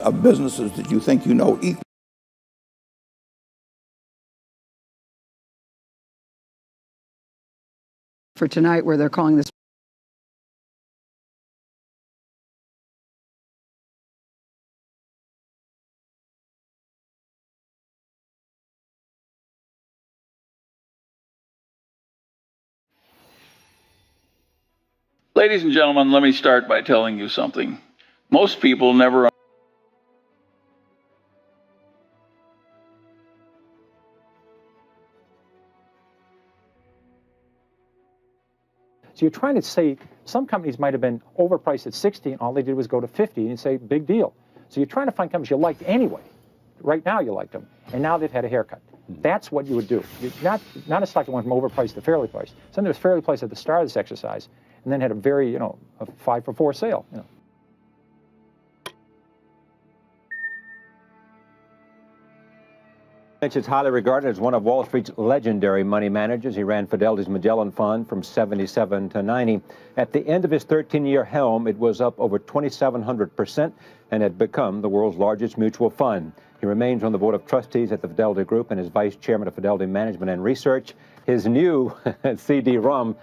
of businesses that you think you know equally. For tonight, where they're calling this. Ladies and gentlemen, let me start by telling you something. Most people never. So you're trying to say some companies might have been overpriced at 60 and all they did was go to 50 and say, big deal. So you're trying to find companies you liked anyway. Right now you liked them, and now they've had a haircut. That's what you would do. Not a stock that went from overpriced to fairly priced. Something that was fairly priced at the start of this exercise and then had a very, a 5-for-4 sale. Lynch is highly regarded as one of Wall Street's legendary money managers. He ran Fidelity's Magellan Fund from 77 to 90. At the end of his 13-year helm, it was up over 2,700% and had become the world's largest mutual fund. He remains on the board of trustees at the Fidelity Group and is vice chairman of Fidelity Management and Research. His new CD-ROM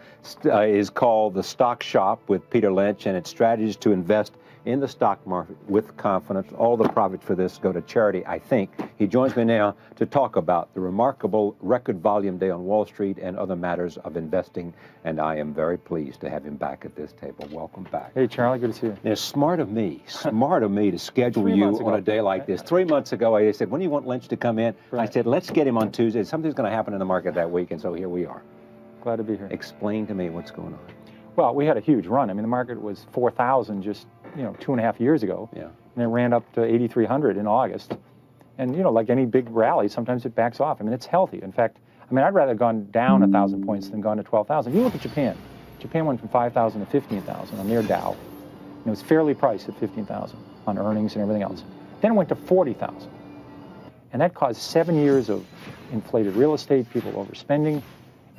is called The Stock Shop with Peter Lynch, and its strategies to invest in the stock market with confidence. All the profits for this go to charity, I think. He joins me now to talk about the remarkable record volume day on Wall Street and other matters of investing, and I am very pleased to have him back at this table. Welcome back. Hey, Charlie, good to see you. It's smart of me to schedule you on a day like this. 3 months ago, I said, when do you want Lynch to come in? Right. I said, let's get him on Tuesday. Something's going to happen in the market that week, and so here we are. Glad to be here. Explain to me what's going on. Well, we had a huge run. I mean, the market was 4,000 just 2.5 years ago. Yeah. And it ran up to 8,300 in August. And, like any big rally, sometimes it backs off. I mean, it's healthy. In fact, I'd rather have gone down 1,000 points than gone to 12,000. You look at Japan. Japan went from 5,000 to 15,000 on their Dow. And it was fairly priced at 15,000 on earnings and everything else. Then it went to 40,000. And that caused 7 years of inflated real estate, people overspending.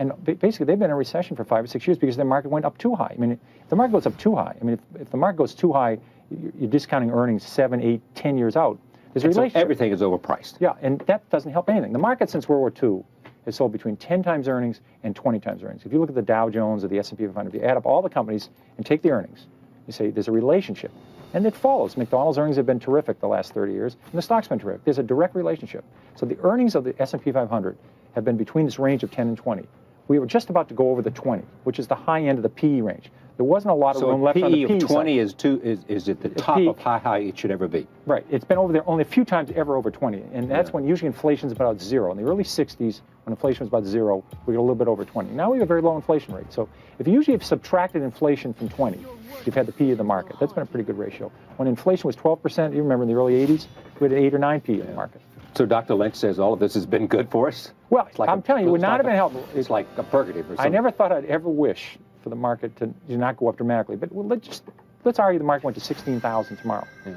And basically, they've been in a recession for 5 or 6 years because their market went up too high. I mean, if the market goes up too high, if the market goes too high, you're discounting earnings 7, 8, 10 years out. There's a relationship. So everything is overpriced. Yeah, and that doesn't help anything. The market since World War II has sold between 10 times earnings and 20 times earnings. If you look at the Dow Jones or the S&P 500, if you add up all the companies and take the earnings, you say there's a relationship. And it follows. McDonald's earnings have been terrific the last 30 years, and the stock's been terrific. There's a direct relationship. So the earnings of the S&P 500 have been between this range of 10 and 20. We were just about to go over the 20, which is the high end of the PE range. There wasn't a lot of room left on the PE of 20 side. is at the top of how high it should ever be. Right. It's been over there only a few times ever over 20, and that's when usually inflation's about zero. In the early 60s, when inflation was about zero, we got a little bit over 20. Now we have a very low inflation rate. So if you usually have subtracted inflation from 20, you've had the PE of the market. That's been a pretty good ratio. When inflation was 12%, you remember in the early 80s, we had an 8 or 9 PE in the market. So Dr. Lynch says all of this has been good for us? Well, I'm telling you, it would not have been helpful. It's like a purgative or something. I never thought I'd ever wish for the market to not go up dramatically. But let's argue the market went to 16,000 tomorrow. Yeah.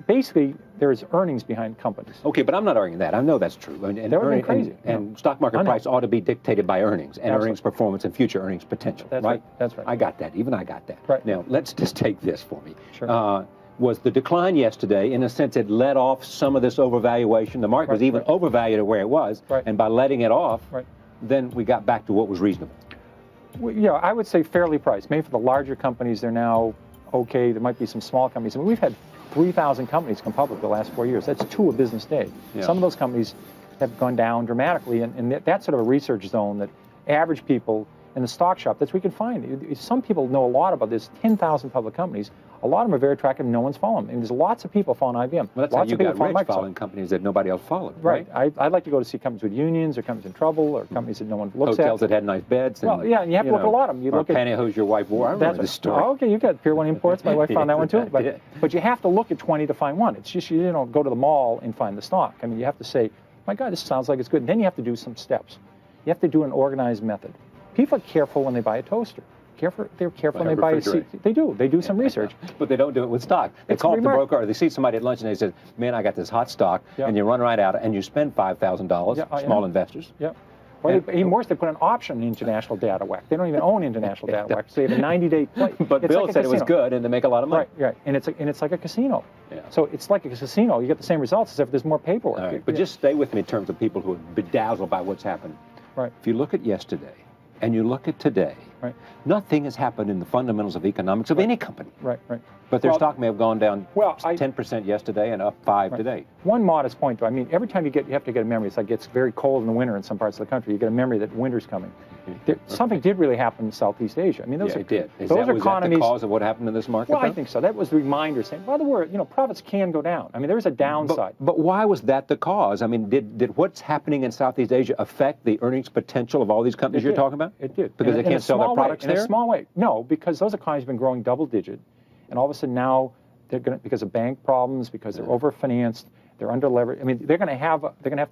Basically, there's earnings behind companies. Okay, but I'm not arguing that. I know that's true. And that would be crazy. And stock market price ought to be dictated by earnings and earnings performance and future earnings potential. That's right. That's right. I got that. Even I got that. Right. Now, let's just take this for me. Sure. Was the decline yesterday, in a sense, it let off some of this overvaluation? The market was even overvalued at where it was, and by letting it off, then we got back to what was reasonable. Well, yeah, I would say fairly priced. Maybe for the larger companies, they're now okay. There might be some small companies. I mean, we've had 3,000 companies come public the last 4 years. That's 2 a business day. Yeah. Some of those companies have gone down dramatically, and that's sort of a research zone that average people in the stock shop, that's where we can find. Some people know a lot about this. 10,000 public companies. A lot of them are very attractive. No one's following them. And there's lots of people following IBM. Well, that's lots how you of got rich following companies that nobody else followed. Right. I'd like to go to see companies with unions or companies in trouble or companies that no one looks Hotels that had nice beds. And, well, yeah, and you have to look at a lot of them. You look at pantyhose your wife wore. I remember this story. Oh, okay, you got Pier 1 Imports. My wife found that one too. But you have to look at 20 to find one. It's just you don't go to the mall and find the stock. I mean, you have to say, my God, this sounds like it's good. And then you have to do some steps. You have to do an organized method. People are careful when they buy a toaster. They're careful when they buy a seat. They do some research. But they don't do it with stock. They call up the broker or they see somebody at lunch and they say, man, I got this hot stock. And you run right out and you spend $5,000, small investors. Yeah. Or even worse, they put an option in international data WAC. They don't even own international data WAC, so they have a 90-day play. But Bill said it was good and they make a lot of money. Right. And it's like a casino. Yeah. So it's like a casino. You get the same results except there's more paperwork. All right. But just stay with me in terms of people who are bedazzled by what's happened. Right. If you look at yesterday and you look at today, Right. nothing has happened in the fundamentals of economics of any company. Right. But their stock may have gone down 10% yesterday and up 5% today. One modest point, though. I mean, every time you have to get a memory. It's like it gets very cold in the winter in some parts of the country. You get a memory that winter's coming. Something did really happen in Southeast Asia. I mean, those it did. Those was economies. That the cause of what happened in this market? Well, though? I think so. That was the reminder saying, by the way, profits can go down. I mean, there is a downside. But why was that the cause? I mean, did what's happening in Southeast Asia affect the earnings potential of all these companies you're talking about? It did. Because they can't sell their products there? In a small way. No, because those economies have been growing double-digit, and all of a sudden now they're going to, because of bank problems, because they're overfinanced, they're under leveraged. I mean, they're going to have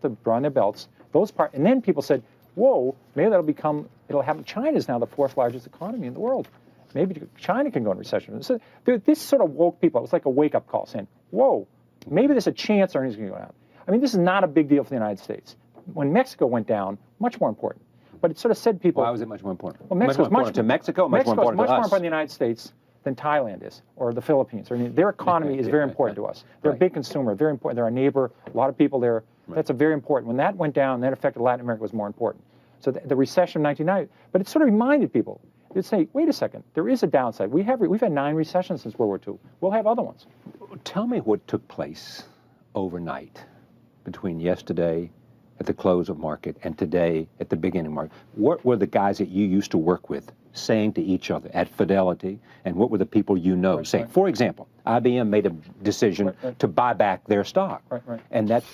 to draw on their belts. And then people said, whoa, maybe it'll happen. China's now the fourth largest economy in the world. Maybe China can go into recession. So this sort of woke people. It was like a wake-up call saying, whoa, maybe there's a chance earnings can go down. I mean, this is not a big deal for the United States. When Mexico went down, much more important. But it sort of said people. Why was it much more important? Well, Mexico's much more important to Mexico, much more important to us. Much more important to the United States than Thailand is, or the Philippines. I mean, their economy is very important to us. They're a big consumer, very important. They're our neighbor. A lot of people there. That's a very important. When that went down, that affected Latin America was more important. So the recession of 1990, but it sort of reminded people. It'd say, wait a second, there is a downside. We've had 9 recessions since World War II. We'll have other ones. Tell me what took place overnight between yesterday at the close of market and today at the beginning of market. What were the guys that you used to work with saying to each other at Fidelity, and what were the people you know saying? For example, IBM made a decision to buy back their stock, and that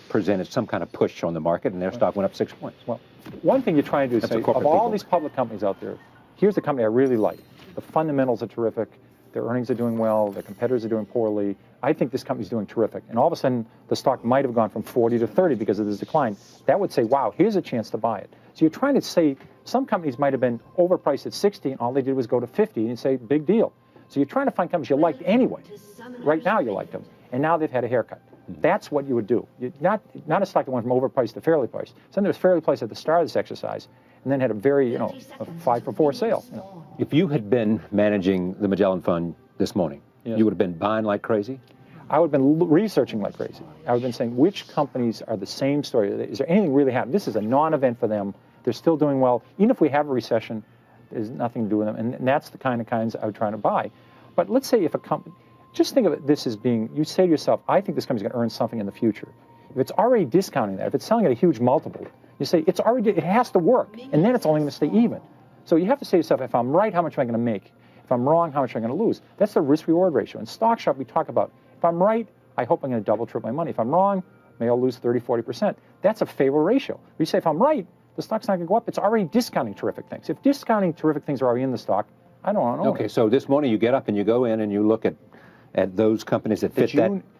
presented some kind of push on the market, and their stock went up 6 points. Well, one thing you're trying to do is say, of all these public companies out there, here's the company I really like. The fundamentals are terrific. Their earnings are doing well. Their competitors are doing poorly. I think this company's doing terrific. And all of a sudden, the stock might have gone from 40 to 30 because of this decline. That would say, wow, here's a chance to buy it. So you're trying to say some companies might have been overpriced at 60, and all they did was go to 50, and you say, big deal. So you're trying to find companies you liked anyway. Right now you liked them, and now they've had a haircut. That's what you would do. Not a stock that went from overpriced to fairly priced. Something that was fairly priced at the start of this exercise, and then had a very, a 5-for-4 sale. If you had been managing the Magellan Fund this morning, you would have been buying like crazy? I would have been researching like crazy. I would have been saying, which companies are the same story? Is there anything really happening? This is a non-event for them. They're still doing well. Even if we have a recession, there's nothing to do with them. And that's the kinds I would try to buy. But let's say if a company, just think of this as being, you say to yourself, I think this company's going to earn something in the future. If it's already discounting that, if it's selling at a huge multiple, you say, it has to work. And then it's only going to stay even. So you have to say to yourself, if I'm right, how much am I going to make? If I'm wrong, how much am I going to lose? That's the risk-reward ratio. In Stock Shop, we talk about, if I'm right, I hope I'm going to double, triple my money. If I'm wrong, maybe I'll lose 30, 40%. That's a favorable ratio. We say, if I'm right, the stock's not going to go up. It's already discounting terrific things. If discounting terrific things are already in the stock, I don't want to own it. Okay, so this morning you get up and you go in and you look at those companies that fit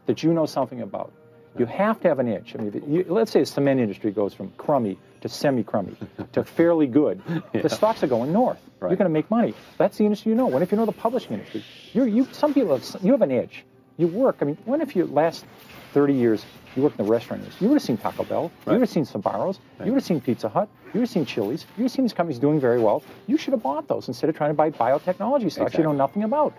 that you know something about. You have to have an edge. I mean, let's say the cement industry goes from crummy to semi-crummy to fairly good. The stocks are going north. You're going to make money. That's the industry you know. What if you know the publishing industry? Some people you have an edge. You work. I mean, what if you last 30 years you worked in the restaurant industry? You would have seen Taco Bell. You would have seen Sbarro's. You would have seen Pizza Hut. You would have seen Chili's. You would have seen these companies doing very well. You should have bought those instead of trying to buy biotechnology stocks you know nothing about.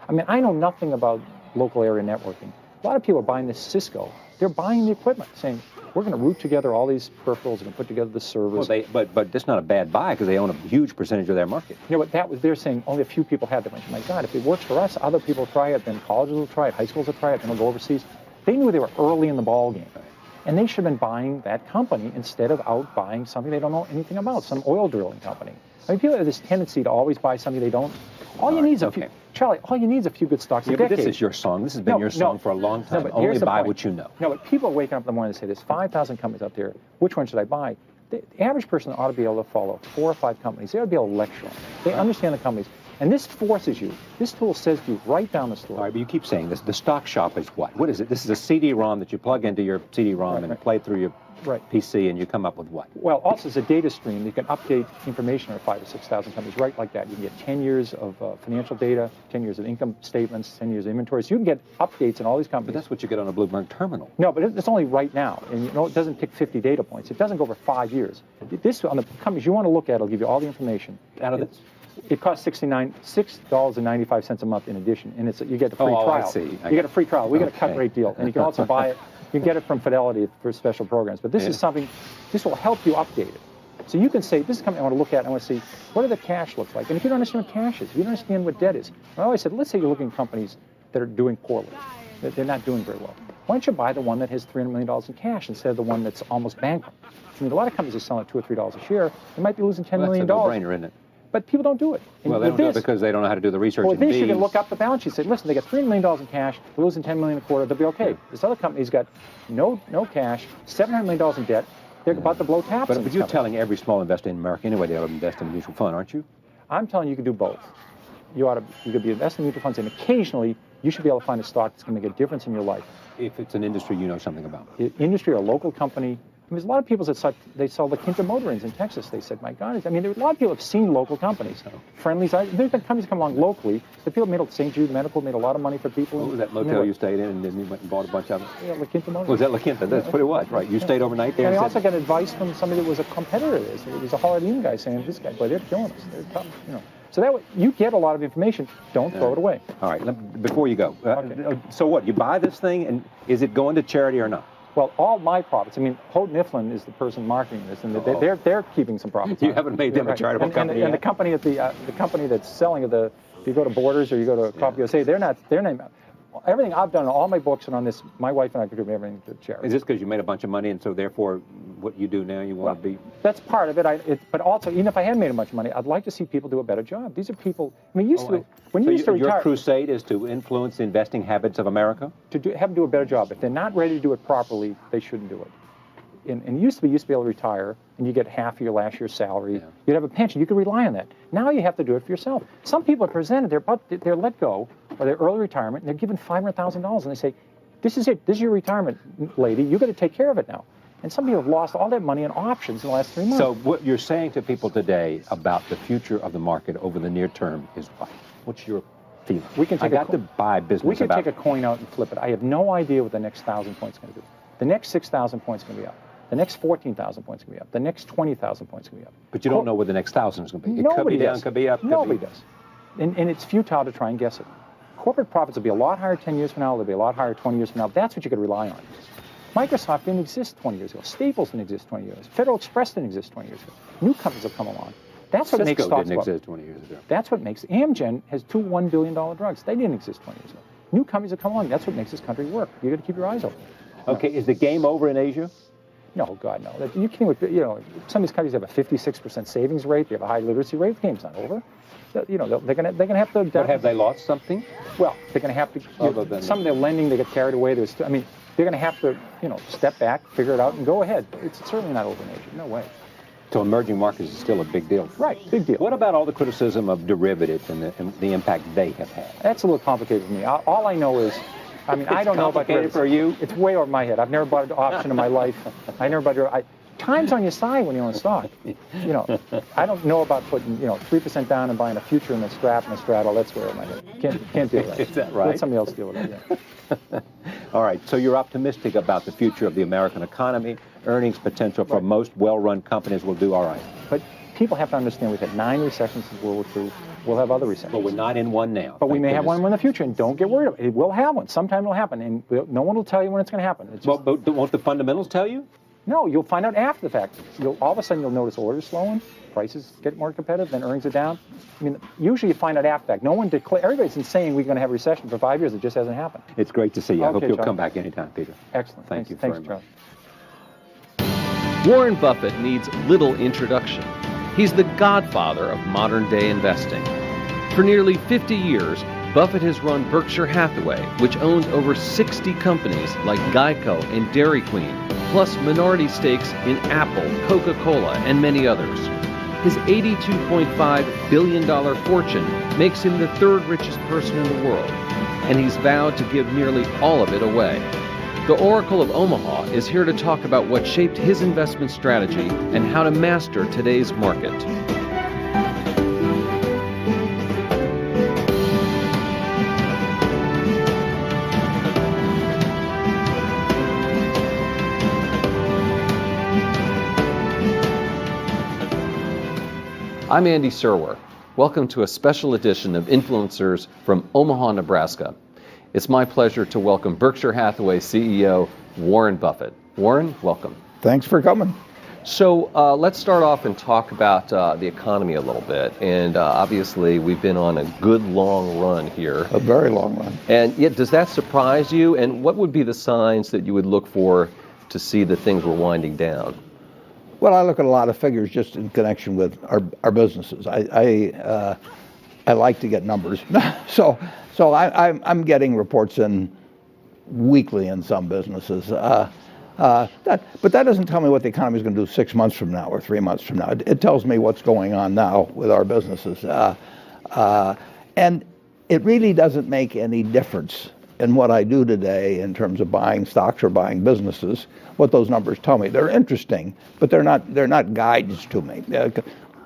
I mean, I know nothing about local area networking. A lot of people are buying this Cisco. They're buying the equipment, saying, we're going to route together all these peripherals and put together the servers. Well, but that's not a bad buy because they own a huge percentage of their market. You know, but they're saying only a few people have that much. My God, if it works for us, other people will try it, then colleges will try it, high schools will try it, then they'll go overseas. They knew they were early in the ball game. And they should have been buying that company instead of out buying something they don't know anything about, some oil drilling company. I mean, people have this tendency to always buy something they don't. All you need is a few. Charlie, all you need is a few good stocks. Yeah, but this is your song. This has been your song for a long time. No, only buy what you know. No, but people are waking up in the morning and say, there's 5,000 companies out there. Which one should I buy? The average person ought to be able to follow 4 or 5 companies. They ought to be able to lecture on. They understand the companies. And this forces you. This tool says to you right down the store. All right, but you keep saying this. The stock shop is what? What is it? This is a CD-ROM that you plug into your CD-ROM and play through your PC, and you come up with what? Well, also it's a data stream. You can update information on 5,000 or 6,000 companies right like that. You can get 10 years of financial data, 10 years of income statements, 10 years of inventory. So you can get updates in all these companies. But that's what you get on a Bloomberg terminal. No, but it's only right now. And it doesn't pick 50 data points. It doesn't go over 5 years. This, on the companies you want to look at, will give you all the information. Out of this? It costs $6.95 a month in addition, and you get a free trial. I see. You get a free trial. We get a cut rate deal, and you can also buy it. You can get it from Fidelity for special programs. But this is something. This will help you update it. So you can say, this is something I want to look at. I want to see what do the cash looks like. And if you don't understand what cash is, if you don't understand what debt is, I always said, let's say you're looking at companies that are doing poorly, that they're not doing very well. Why don't you buy the one that has $300 million in cash instead of the one that's almost bankrupt? I mean, a lot of companies are selling at $2 or $3 a share. They might be losing $10 million. That's a no-brainer, isn't it? But people don't do it. And well, they don't do it because they don't know how to do the research. Well, in this you these. can look up the balance sheet. Say, listen, they got $300 million in cash. They're losing $10 million a quarter. They'll be okay. This other company's got no cash, $700 million in debt. They're about to blow taps. But you're telling every small investor in America anyway they ought to invest in a mutual fund, aren't you? I'm telling you, you can do both. You could be investing in mutual funds, and occasionally you should be able to find a stock that's going to make a difference in your life. If it's an industry you know something about. Industry or a local company. I mean, there's a lot of people that they sell the Kinter motor in Texas. They said, my God, I mean, there are a lot of people have seen local companies. Friendly's, there's been companies that come along locally. The people made St. Jude Medical made a lot of money for people. What was that motel you stayed in and then you went and bought a bunch of them? Yeah, La Quinta Motor. Was that La Quinta? That's what it was, right? You stayed overnight there? And I also got advice from somebody that was a competitor of this. It was a Holiday Inn guy saying, this guy, boy, they're killing us. They're tough, So that way, you get a lot of information. Don't throw it away. All right, before you go. So what, you buy this thing and is it going to charity or not? Well, all my profits. I mean, Houghton Mifflin is the person marketing this, and they're keeping some profits. You haven't made them a charitable company. And the company the company that's selling it, if you go to Borders or you go to Coffee USA, they're not. Everything I've done, all my books and on this, my wife and I contribute everything to charity. Is this because you made a bunch of money and so therefore what you do now you want to be? That's part of it. But also, even if I hadn't made a bunch of money, I'd like to see people do a better job. These are people. I mean, when you used to retire. Your crusade is to influence the investing habits of America? To have them do a better job. If they're not ready to do it properly, they shouldn't do it. And it used to be able to retire and you get half of your last year's salary. Yeah. You'd have a pension. You could rely on that. Now you have to do it for yourself. Some people are presented, they're let go or they're early retirement and they're given $500,000 and they say, this is it. This is your retirement, lady. You got to take care of it now. And some people have lost all that money in options in the last 3 months. So what you're saying to people today about the future of the market over the near term is what? What's your feeling? We can take to buy business. We can take a coin out and flip it. I have no idea what the next 1,000 points is going to do. The next 6,000 points is going to be up. The next 14,000 points is going to be up. The next 20,000 points is going to be up. But you don't know what the next 1,000 is going to be. It Nobody could be does. down, could be up. Nobody does. And it's futile to try and guess it. Corporate profits will be a lot higher 10 years from now. They'll be a lot higher 20 years from now. That's what you could rely on. Microsoft didn't exist 20 years ago. Staples didn't exist 20 years ago. Federal Express didn't exist 20 years ago. New companies have come along. That's what makes stocks didn't exist 20 years ago. That's what makes Amgen has 2 $1 billion drugs. They didn't exist 20 years ago. New companies have come along. That's what makes this country work. You got to keep your eyes open. Okay, is the game over in Asia? No, God, no. You can't. Some of these countries have a 56% savings rate. They have a high literacy rate. The game's not over. They're gonna have to. But have they lost something? Well, they're gonna have to. Some of their lending, they get carried away. They're gonna have to, step back, figure it out, and go ahead. It's certainly not over in Asia. No way. So emerging markets is still a big deal. Right, big deal. What about all the criticism of derivatives and the impact they have had? That's a little complicated for me. All I know is. I don't know about derivatives. For you? It's way over my head. I've never bought an option in my life. I never bought. Time's on your side when you own a stock. I don't know about putting 3% down and buying a future and a strap and a straddle. That's way over my head. Can't deal with that. Is that right? Let somebody else deal with it. Yeah. All right. So you're optimistic about the future of the American economy. Earnings potential for most well-run companies will do all right. But people have to understand we've had 9 recessions since World War II. We'll have other recessions. But we're not in one now. But we may have one in the future, and don't get worried about it. It will have one. Sometime it'll happen, and no one will tell you when it's going to happen. But won't the fundamentals tell you? No, you'll find out after the fact. All of a sudden, you'll notice orders slowing, prices get more competitive, then earnings are down. Usually you find out after the fact. No one everybody's been saying we're going to have a recession for 5 years. It just hasn't happened. It's great to see you. I hope you'll Charlie. come back anytime, Peter. Excellent. Thank you Thanks, very much. Charlie. Warren Buffett needs little introduction. He's the godfather of modern-day investing. For nearly 50 years, Buffett has run Berkshire Hathaway, which owns over 60 companies like Geico and Dairy Queen, plus minority stakes in Apple, Coca-Cola, and many others. His $82.5 billion fortune makes him the third richest person in the world, and he's vowed to give nearly all of it away. The Oracle of Omaha is here to talk about what shaped his investment strategy and how to master today's market. I'm Andy Serwer. Welcome to a special edition of Influencers from Omaha, Nebraska. It's my pleasure to welcome Berkshire Hathaway CEO Warren Buffett. Warren, welcome. Thanks for coming. So let's start off and talk about the economy a little bit. And obviously, we've been on a good long run here. A very long run. And yet, does that surprise you? And what would be the signs that you would look for to see that things were winding down? Well, I look at a lot of figures just in connection with our businesses. I like to get numbers, so I'm getting reports in weekly in some businesses. But that doesn't tell me what the economy is going to do 6 months from now or 3 months from now. It tells me what's going on now with our businesses, and it really doesn't make any difference in what I do today in terms of buying stocks or buying businesses. What those numbers tell me, they're interesting, but they're not guides to me.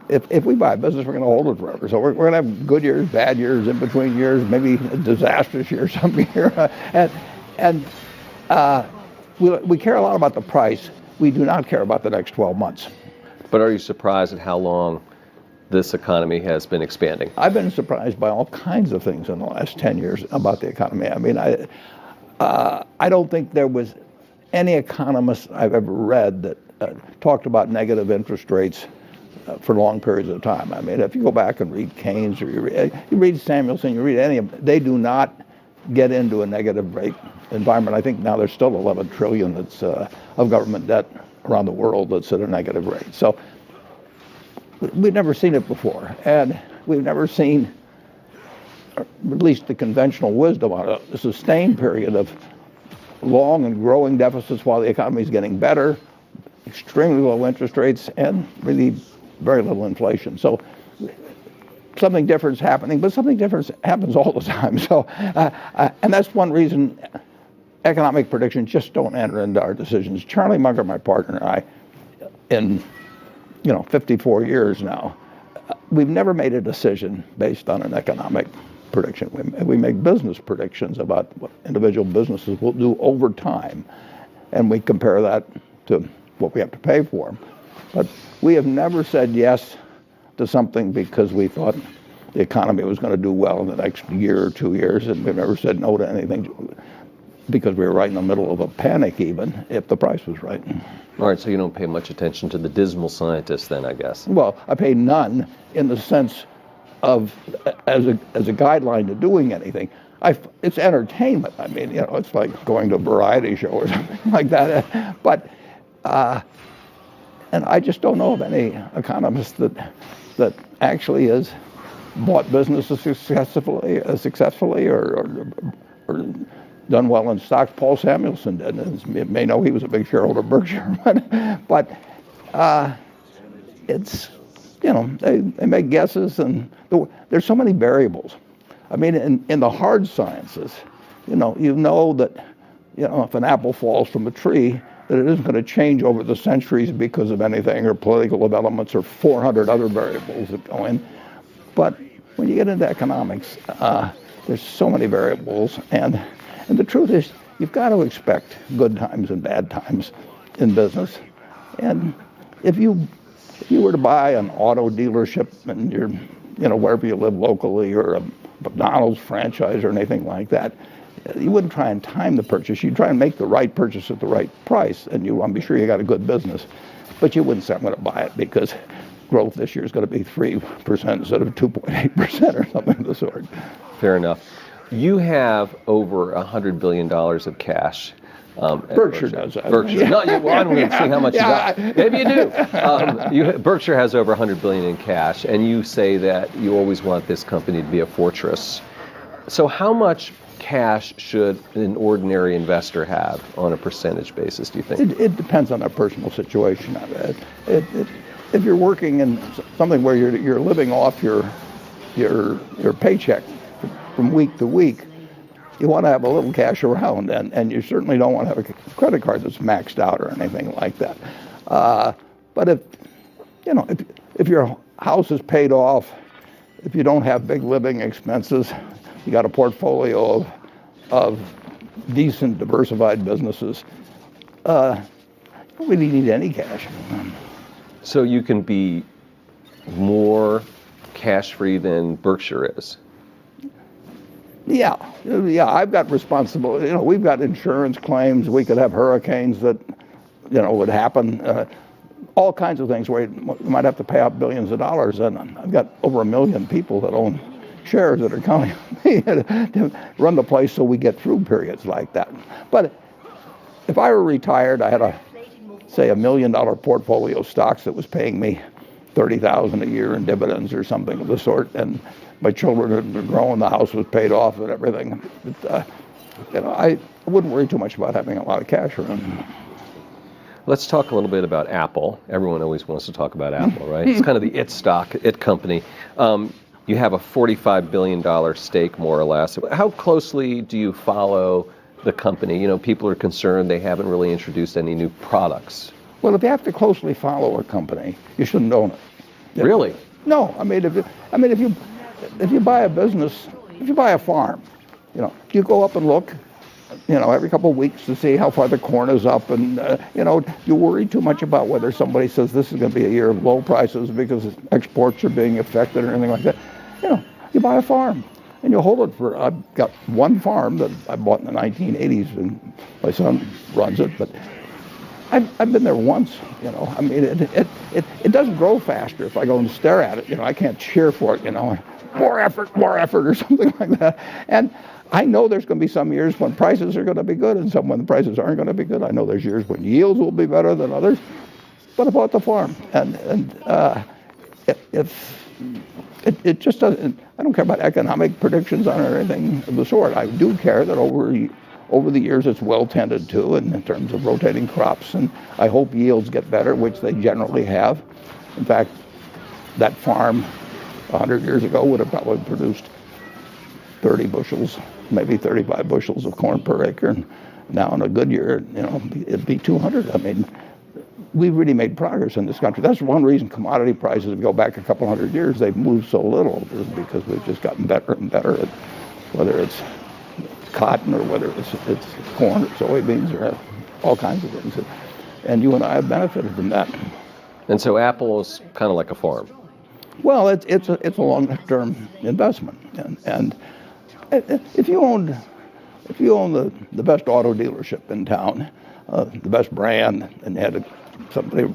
If we buy a business, we're going to hold it forever. So we're going to have good years, bad years, in between years, maybe a disastrous year, some year, and we care a lot about the price. We do not care about the next 12 months. But are you surprised at how long this economy has been expanding? I've been surprised by all kinds of things in the last 10 years about the economy. I mean, I don't think there was any economist I've ever read that talked about negative interest rates for long periods of time. I mean, if you go back and read Keynes or you read Samuelson, you read any of them, they do not get into a negative rate environment. I think now there's still 11 trillion that's of government debt around the world that's at a negative rate. So we've never seen it before, and we've never seen, at least the conventional wisdom on a sustained period of long and growing deficits while the economy is getting better, extremely low interest rates, and really very little inflation. So something different is happening, but something different happens all the time. So, and that's one reason economic predictions just don't enter into our decisions. Charlie Munger, my partner, and I, in 54 years now, we've never made a decision based on an economic prediction. We make business predictions about what individual businesses will do over time, and we compare that to what we have to pay for them. But we have never said yes to something because we thought the economy was going to do well in the next year or 2 years, and we've never said no to anything because we were right in the middle of a panic, even if the price was right. All right, so you don't pay much attention to the dismal scientists then, I guess. Well, I pay none in the sense of as a guideline to doing anything. It's entertainment. I mean, it's like going to a variety show or something like that. But and I just don't know of any economist that actually has bought businesses successfully or done well in stocks. Paul Samuelson did. You may know he was a big shareholder of Berkshire, but it's they make guesses, and there's so many variables. I mean, in the hard sciences, you know that if an apple falls from a tree, that it isn't going to change over the centuries because of anything or political developments or 400 other variables that go in. But when you get into economics, there's so many variables, and the truth is, you've got to expect good times and bad times in business. And if you were to buy an auto dealership and you're, wherever you live locally, or a McDonald's franchise or anything like that, you wouldn't try and time the purchase. You'd try and make the right purchase at the right price, and you want to be sure you got a good business. But you wouldn't say, I'm going to buy it because growth this year is going to be 3% instead of 2.8% or something of the sort. Fair enough. You have over $100 billion of cash. Berkshire does that. Berkshire. No, I'm going to see how much you got. Maybe you do. Berkshire has over $100 billion in cash, and you say that you always want this company to be a fortress. So how much cash should an ordinary investor have on a percentage basis, do you think? It depends on their personal situation. if you're working in something where you're living off your paycheck from week to week, you want to have a little cash around, and you certainly don't want to have a credit card that's maxed out or anything like that. But if your house is paid off, if you don't have big living expenses, you got a portfolio of decent diversified businesses, you don't really need any cash. So you can be more cash-free than Berkshire is. Yeah, I've got responsibility. We've got insurance claims. We could have hurricanes that, would happen. All kinds of things where you might have to pay out billions of dollars. And I've got over 1 million people that own shares that are counting on me to run the place so we get through periods like that. But if I were retired, I had say $1 million portfolio of stocks that was paying me $30,000 a year in dividends or something of the sort, and my children had grown, the house was paid off and everything. I wouldn't worry too much about having a lot of cash around. Let's talk a little bit about Apple. Everyone always wants to talk about Apple, right? It's kind of the it stock, it company. You have a $45 billion stake, more or less. How closely do you follow the company? People are concerned they haven't really introduced any new products. Well, if you have to closely follow a company, you shouldn't own it. Really? No, if you buy a business, if you buy a farm, you go up and look, every couple of weeks to see how far the corn is up, and you worry too much about whether somebody says this is going to be a year of low prices because exports are being affected or anything like that. You buy a farm and you hold it for. I've got one farm that I bought in the 1980s, and my son runs it, but I've been there once. It doesn't grow faster if I go and stare at it. I can't cheer for it. More effort, or something like that. And I know there's going to be some years when prices are going to be good and some when the prices aren't going to be good. I know there's years when yields will be better than others. But I bought the farm, and it just doesn't. I don't care about economic predictions on it or anything of the sort. I do care that over the years it's well tended to, and in terms of rotating crops, and I hope yields get better, which they generally have. In fact, that farm 100 years ago would have probably produced 30 bushels, maybe 35 bushels of corn per acre, and now in a good year, it'd be 200. We've really made progress in this country. That's one reason commodity prices, if you go back a couple hundred years, they've moved so little, is because we've just gotten better and better at whether it's cotton or whether it's corn or soybeans or all kinds of things. And you and I have benefited from that. And so Apple is kind of like a farm. Well, it's a long-term investment, and if you own the best auto dealership in town, the best brand, and you had somebody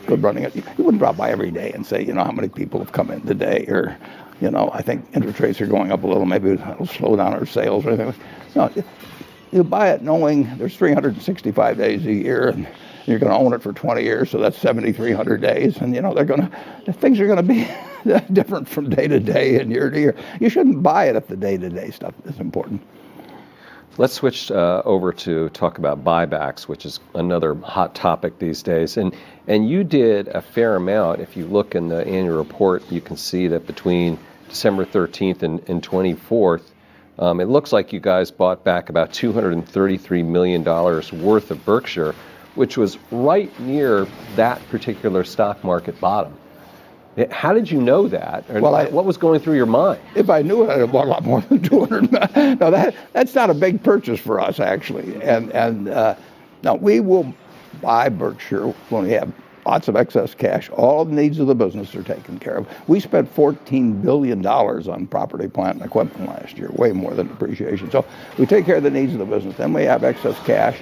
good running it, you wouldn't drop by every day and say, how many people have come in today, or I think interest rates are going up a little, maybe it'll slow down our sales or anything. No, you buy it knowing there's 365 days a year, and you're going to own it for 20 years, so that's 7,300 days, and things are going to be different from day to day and year to year. You shouldn't buy it if the day-to-day stuff is important. Let's switch over to talk about buybacks, which is another hot topic these days. And you did a fair amount. If you look in the annual report, you can see that between December 13th and 24th, it looks like you guys bought back about $233 million worth of Berkshire, which was right near that particular stock market bottom. How did you know that? What was going through your mind? If I knew it, I'd have bought a lot more than 200. No, that's not a big purchase for us, actually. And now we will buy Berkshire when we have lots of excess cash. All the needs of the business are taken care of. We spent $14 billion on property, plant, and equipment last year, way more than depreciation. So we take care of the needs of the business. Then we have excess cash.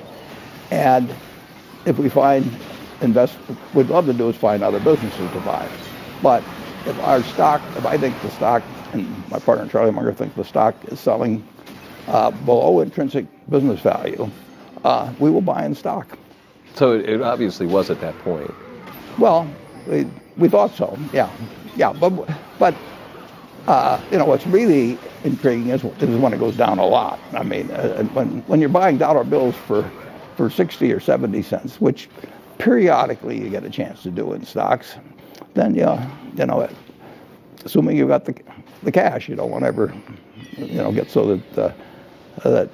And if we find we'd love to do is find other businesses to buy. But if I think the stock, and my partner Charlie Munger thinks the stock is selling below intrinsic business value, we will buy in stock. So it obviously was at that point. Well, we thought so, yeah. But what's really intriguing is when it goes down a lot. When you're buying dollar bills for 60 or 70 cents, which periodically you get a chance to do in stocks, then assuming you've got the cash, you don't want to ever, get so that that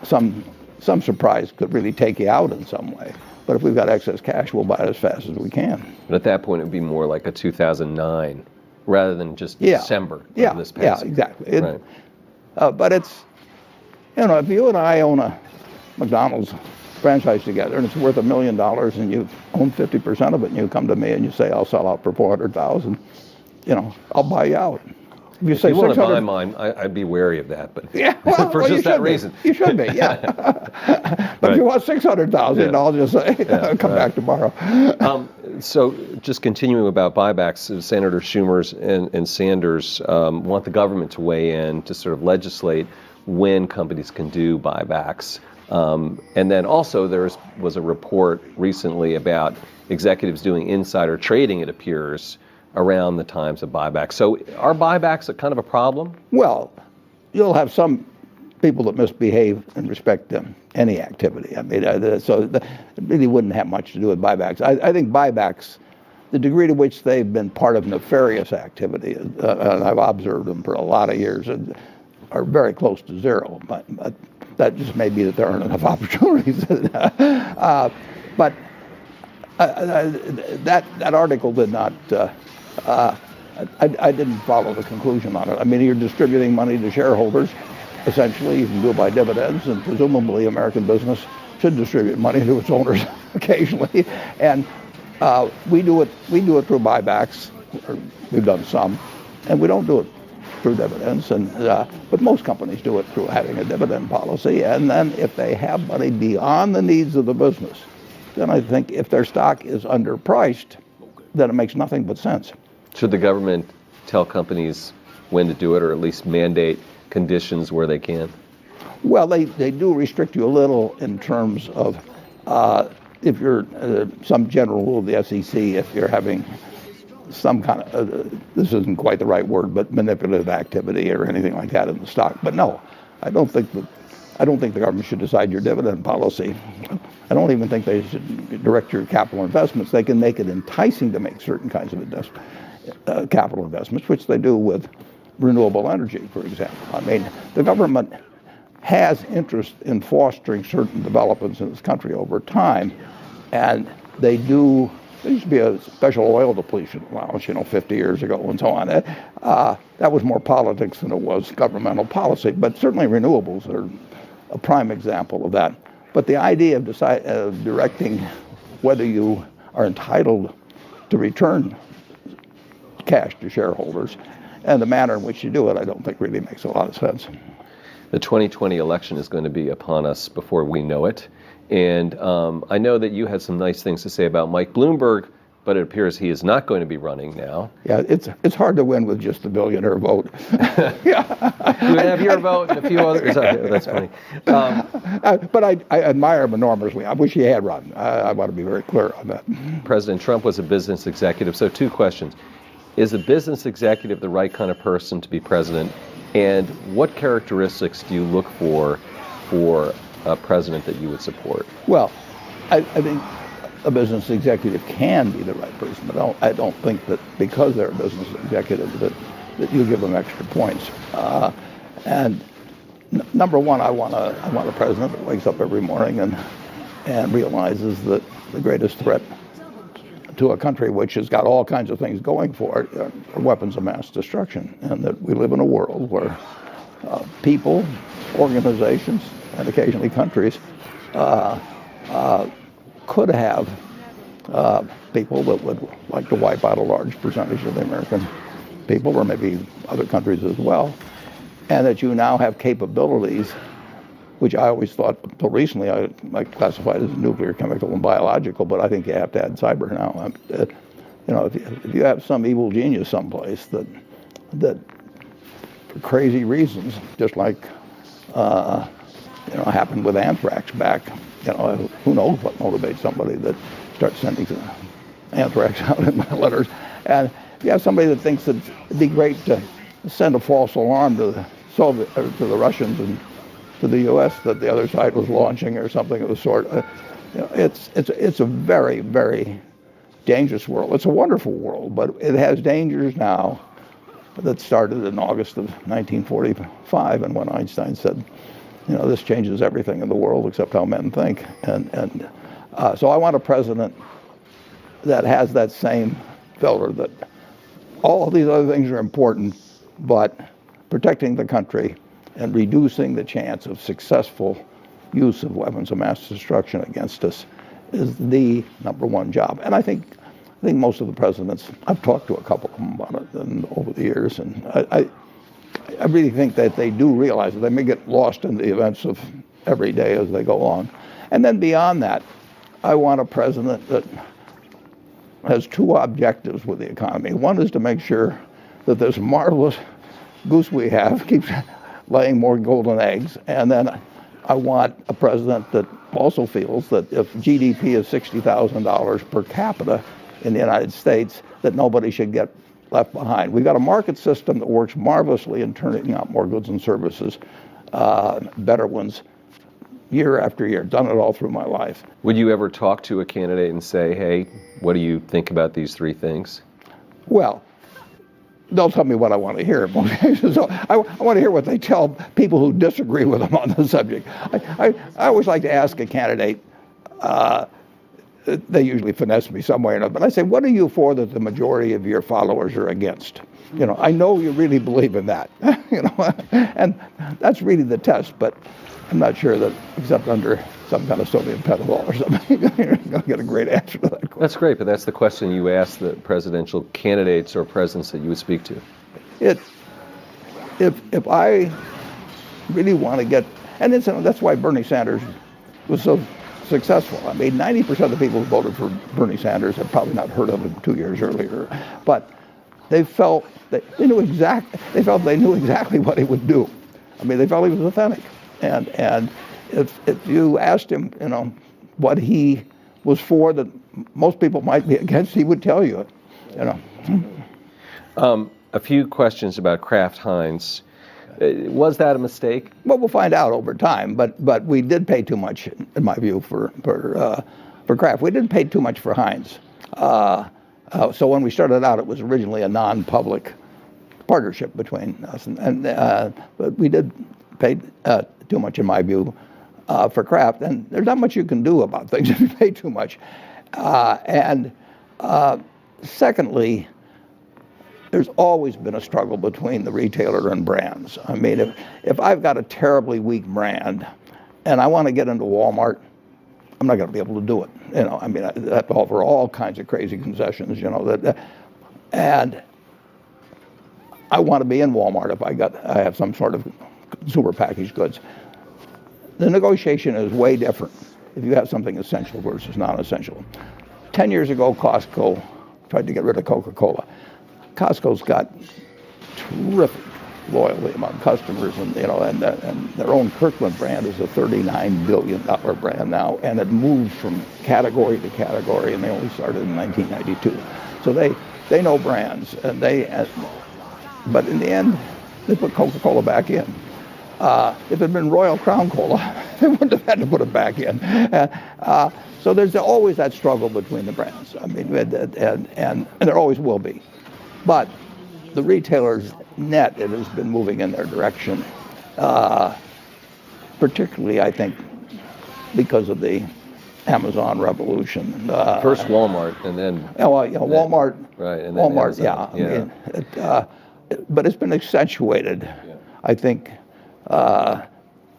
some surprise could really take you out in some way. But if we've got excess cash, we'll buy it as fast as we can. But at that point, it would be more like a 2009 rather than just December of this past year. Exactly. Right. But it's, if you and I own a McDonald's franchise together and it's worth $1 million and you own 50% of it and you come to me and you say, I'll sell out for 400,000, I'll buy you out. If you say If you want to 600, buy mine, I'd be wary of that, but yeah, well, for well, just that reason. You should be, yeah. But if you want 600,000, Yeah. I'll just say, come back tomorrow. So just continuing about buybacks, Senator Schumer and Sanders want the government to weigh in to sort of legislate when companies can do buybacks. And then also there was a report recently about executives doing insider trading, it appears, around the times of buybacks. So are buybacks a kind of a problem? Well, you'll have some people that misbehave in respect to any activity. I mean, it really wouldn't have much to do with buybacks. I think buybacks, the degree to which they've been part of nefarious activity, and I've observed them for a lot of years, are very close to zero. But that just may be that there aren't enough opportunities. But that article did not. I didn't follow the conclusion on it. I mean, you're distributing money to shareholders. Essentially, you can do it by dividends, and presumably American business should distribute money to its owners occasionally. And we do it through buybacks. Or we've done some, and we don't do it through dividends. But most companies do it through having a dividend policy. And then if they have money beyond the needs of the business, then I think if their stock is underpriced, then it makes nothing but sense. Should the government tell companies when to do it, or at least mandate conditions where they can? Well, they do restrict you a little in terms of if you're some general rule of the SEC, if you're having some kind of, this isn't quite the right word, but manipulative activity or anything like that in the stock. But no, I don't think the government should decide your dividend policy. I don't even think they should direct your capital investments. They can make it enticing to make certain kinds of capital investments, which they do with renewable energy, for example. I mean, the government has interest in fostering certain developments in this country over time, and they do. There used to be a special oil depletion allowance, 50 years ago and so on. That was more politics than it was governmental policy, but certainly renewables are a prime example of that. But the idea of directing whether you are entitled to return cash to shareholders and the manner in which you do it, I don't think really makes a lot of sense. The 2020 election is going to be upon us before we know it. And I know that you had some nice things to say about Mike Bloomberg, but it appears he is not going to be running now. Yeah, it's hard to win with just the billionaire vote. Yeah. You would have your vote and a few others. That's funny. But I admire him enormously. I wish he had run. I want to be very clear on that. President Trump was a business executive. So 2 questions. Is a business executive the right kind of person to be president? And what characteristics do you look for a president that you would support? Well, I think a business executive can be the right person, but I don't think that because they're a business executive that you give them extra points. And number one, I want a president that wakes up every morning and realizes that the greatest threat to a country which has got all kinds of things going for it are weapons of mass destruction, and that we live in a world where people, organizations, and occasionally countries could have people that would like to wipe out a large percentage of the American people, or maybe other countries as well, and that you now have capabilities which I always thought until recently I classified as nuclear, chemical, and biological, but I think you have to add cyber now. If you have some evil genius someplace that for crazy reasons, just like happened with anthrax back, who knows what motivates somebody that starts sending anthrax out in my letters. And if you have somebody that thinks that it'd be great to send a false alarm to the Russians and to the U.S. that the other side was launching or something of the sort, it's a very, very dangerous world. It's a wonderful world, but it has dangers now that started in August of 1945, and when Einstein said, this changes everything in the world except how men think. So I want a president that has that same filter, that all of these other things are important, but protecting the country and reducing the chance of successful use of weapons of mass destruction against us is the number one job. And I think most of the presidents, I've talked to a couple of them about it over the years, and I really think that they do realize that they may get lost in the events of every day as they go along. And then beyond that, I want a president that has two objectives with the economy. One is to make sure that this marvelous goose we have keeps laying more golden eggs. And then I want a president that also feels that if GDP is $60,000 per capita in the United States, that nobody should get left behind. We've got a market system that works marvelously in turning out more goods and services, better ones, year after year. Done it all through my life. Would you ever talk to a candidate and say, hey, what do you think about these three things? Well, they'll tell me what I want to hear. So I want to hear what they tell people who disagree with them on the subject. I always like to ask a candidate, they usually finesse me some way or another, but I say, what are you for that the majority of your followers are against? I know you really believe in that, and that's really the test, but I'm not sure that, except under some kind of sodium pentothal or something, you're going to get a great answer to that question. That's great, but that's the question you ask the presidential candidates or presidents that you would speak to. If I really want to get, and that's why Bernie Sanders was so successful. I mean, 90% of the people who voted for Bernie Sanders had probably not heard of him 2 years earlier, but they felt they knew exactly what he would do. I mean, they felt he was authentic, and if you asked him, what he was for that most people might be against, he would tell you it. A few questions about Kraft Heinz. Was that a mistake? Well, we'll find out over time. But we did pay too much, in my view, for Kraft. We didn't pay too much for Heinz. So when we started out, it was originally a non-public partnership between us, but we did pay too much, in my view, for Kraft. And there's not much you can do about things if you pay too much. Secondly, there's always been a struggle between the retailer and brands. I mean, if I've got a terribly weak brand and I want to get into Walmart, I'm not going to be able to do it. I mean, I have to offer all kinds of crazy concessions, and I want to be in Walmart if I have some sort of consumer packaged goods. The negotiation is way different if you have something essential versus non-essential. 10 years ago, Costco tried to get rid of Coca-Cola. Costco's got terrific loyalty among customers, and their own Kirkland brand is a $39 billion brand now, and it moves from category to category, and they only started in 1992. So they know brands, and but in the end, they put Coca-Cola back in. If it had been Royal Crown Cola, they wouldn't have had to put it back in. So there's always that struggle between the brands. I mean, and there always will be. But the retailers net, it has been moving in their direction, particularly, I think, because of the Amazon revolution. First Walmart, and then Walmart. Right, and then Walmart. Amazon. Yeah. I mean, but it's been accentuated. Yeah. I think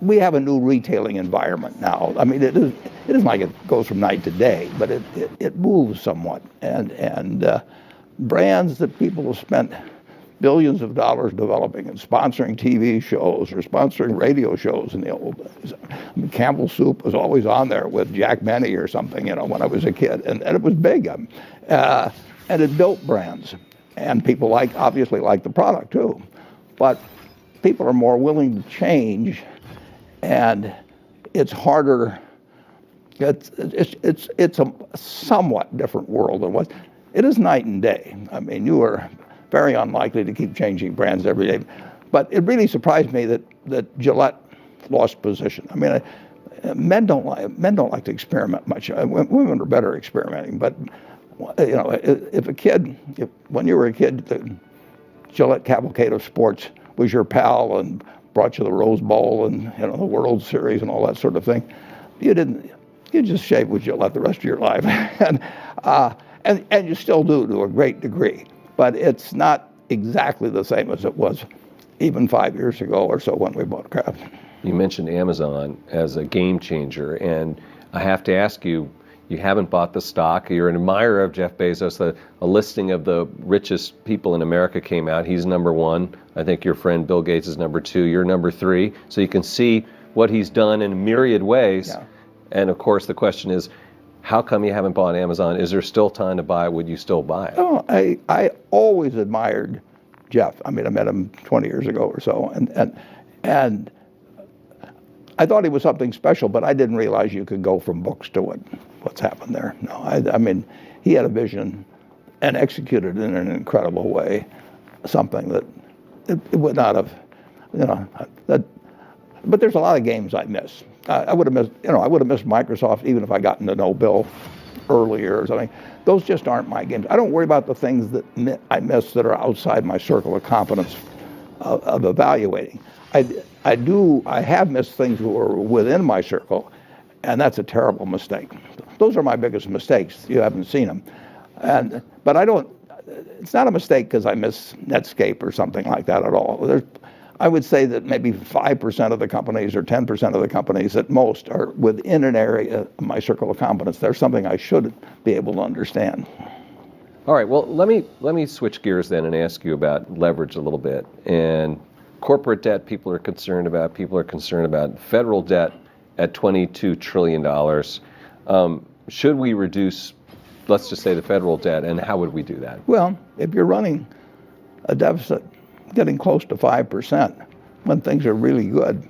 we have a new retailing environment now. I mean, it isn't like it goes from night to day, but it moves somewhat, and brands that people have spent billions of dollars developing and sponsoring TV shows or sponsoring radio shows in the old days. I mean, Campbell Soup was always on there with Jack Benny or something, when I was a kid, and it was big. And it built brands, and people obviously like the product too, but people are more willing to change, and it's harder. It's a somewhat different world than what it is. Night and day. I mean, you are very unlikely to keep changing brands every day. But it really surprised me that Gillette lost position. I mean, men don't like to experiment much. Women are better experimenting, but if a kid, when you were a kid, the Gillette Cavalcade of Sports was your pal and brought you the Rose Bowl and the World Series and all that sort of thing. You just shave with Gillette the rest of your life, and you still do to a great degree. But it's not exactly the same as it was even 5 years ago or so when we bought Kraft. You mentioned Amazon as a game changer, and I have to ask you, you haven't bought the stock. You're an admirer of Jeff Bezos. A listing of the richest people in America came out. He's number one. I think your friend Bill Gates is number two. You're number three. So you can see what he's done in myriad ways. Yeah. And of course, the question is, how come you haven't bought Amazon? Is there still time to buy? Would you still buy it? Oh, I always admired Jeff. I mean, I met him 20 years ago or so, and I thought he was something special, but I didn't realize you could go from books to what's happened there. No, I mean, he had a vision and executed it in an incredible way, something that it would not have, but there's a lot of games I miss. I would have missed, I would have missed Microsoft even if I gotten to know Bill earlier or something. Those just aren't my games. I don't worry about the things that I miss that are outside my circle of competence of evaluating. I have missed things that were within my circle, and that's a terrible mistake. Those are my biggest mistakes. You haven't seen them. But I don't, it's not a mistake because I miss Netscape or something like that at all. I would say that maybe 5% of the companies or 10% of the companies at most are within an area of my circle of competence. There's something I should be able to understand. All right, well, let me switch gears then and ask you about leverage a little bit. And corporate debt, people are concerned about. People are concerned about federal debt at $22 trillion. Should we reduce, let's just say, the federal debt, and how would we do that? Well, if you're running a deficit getting close to 5% when things are really good,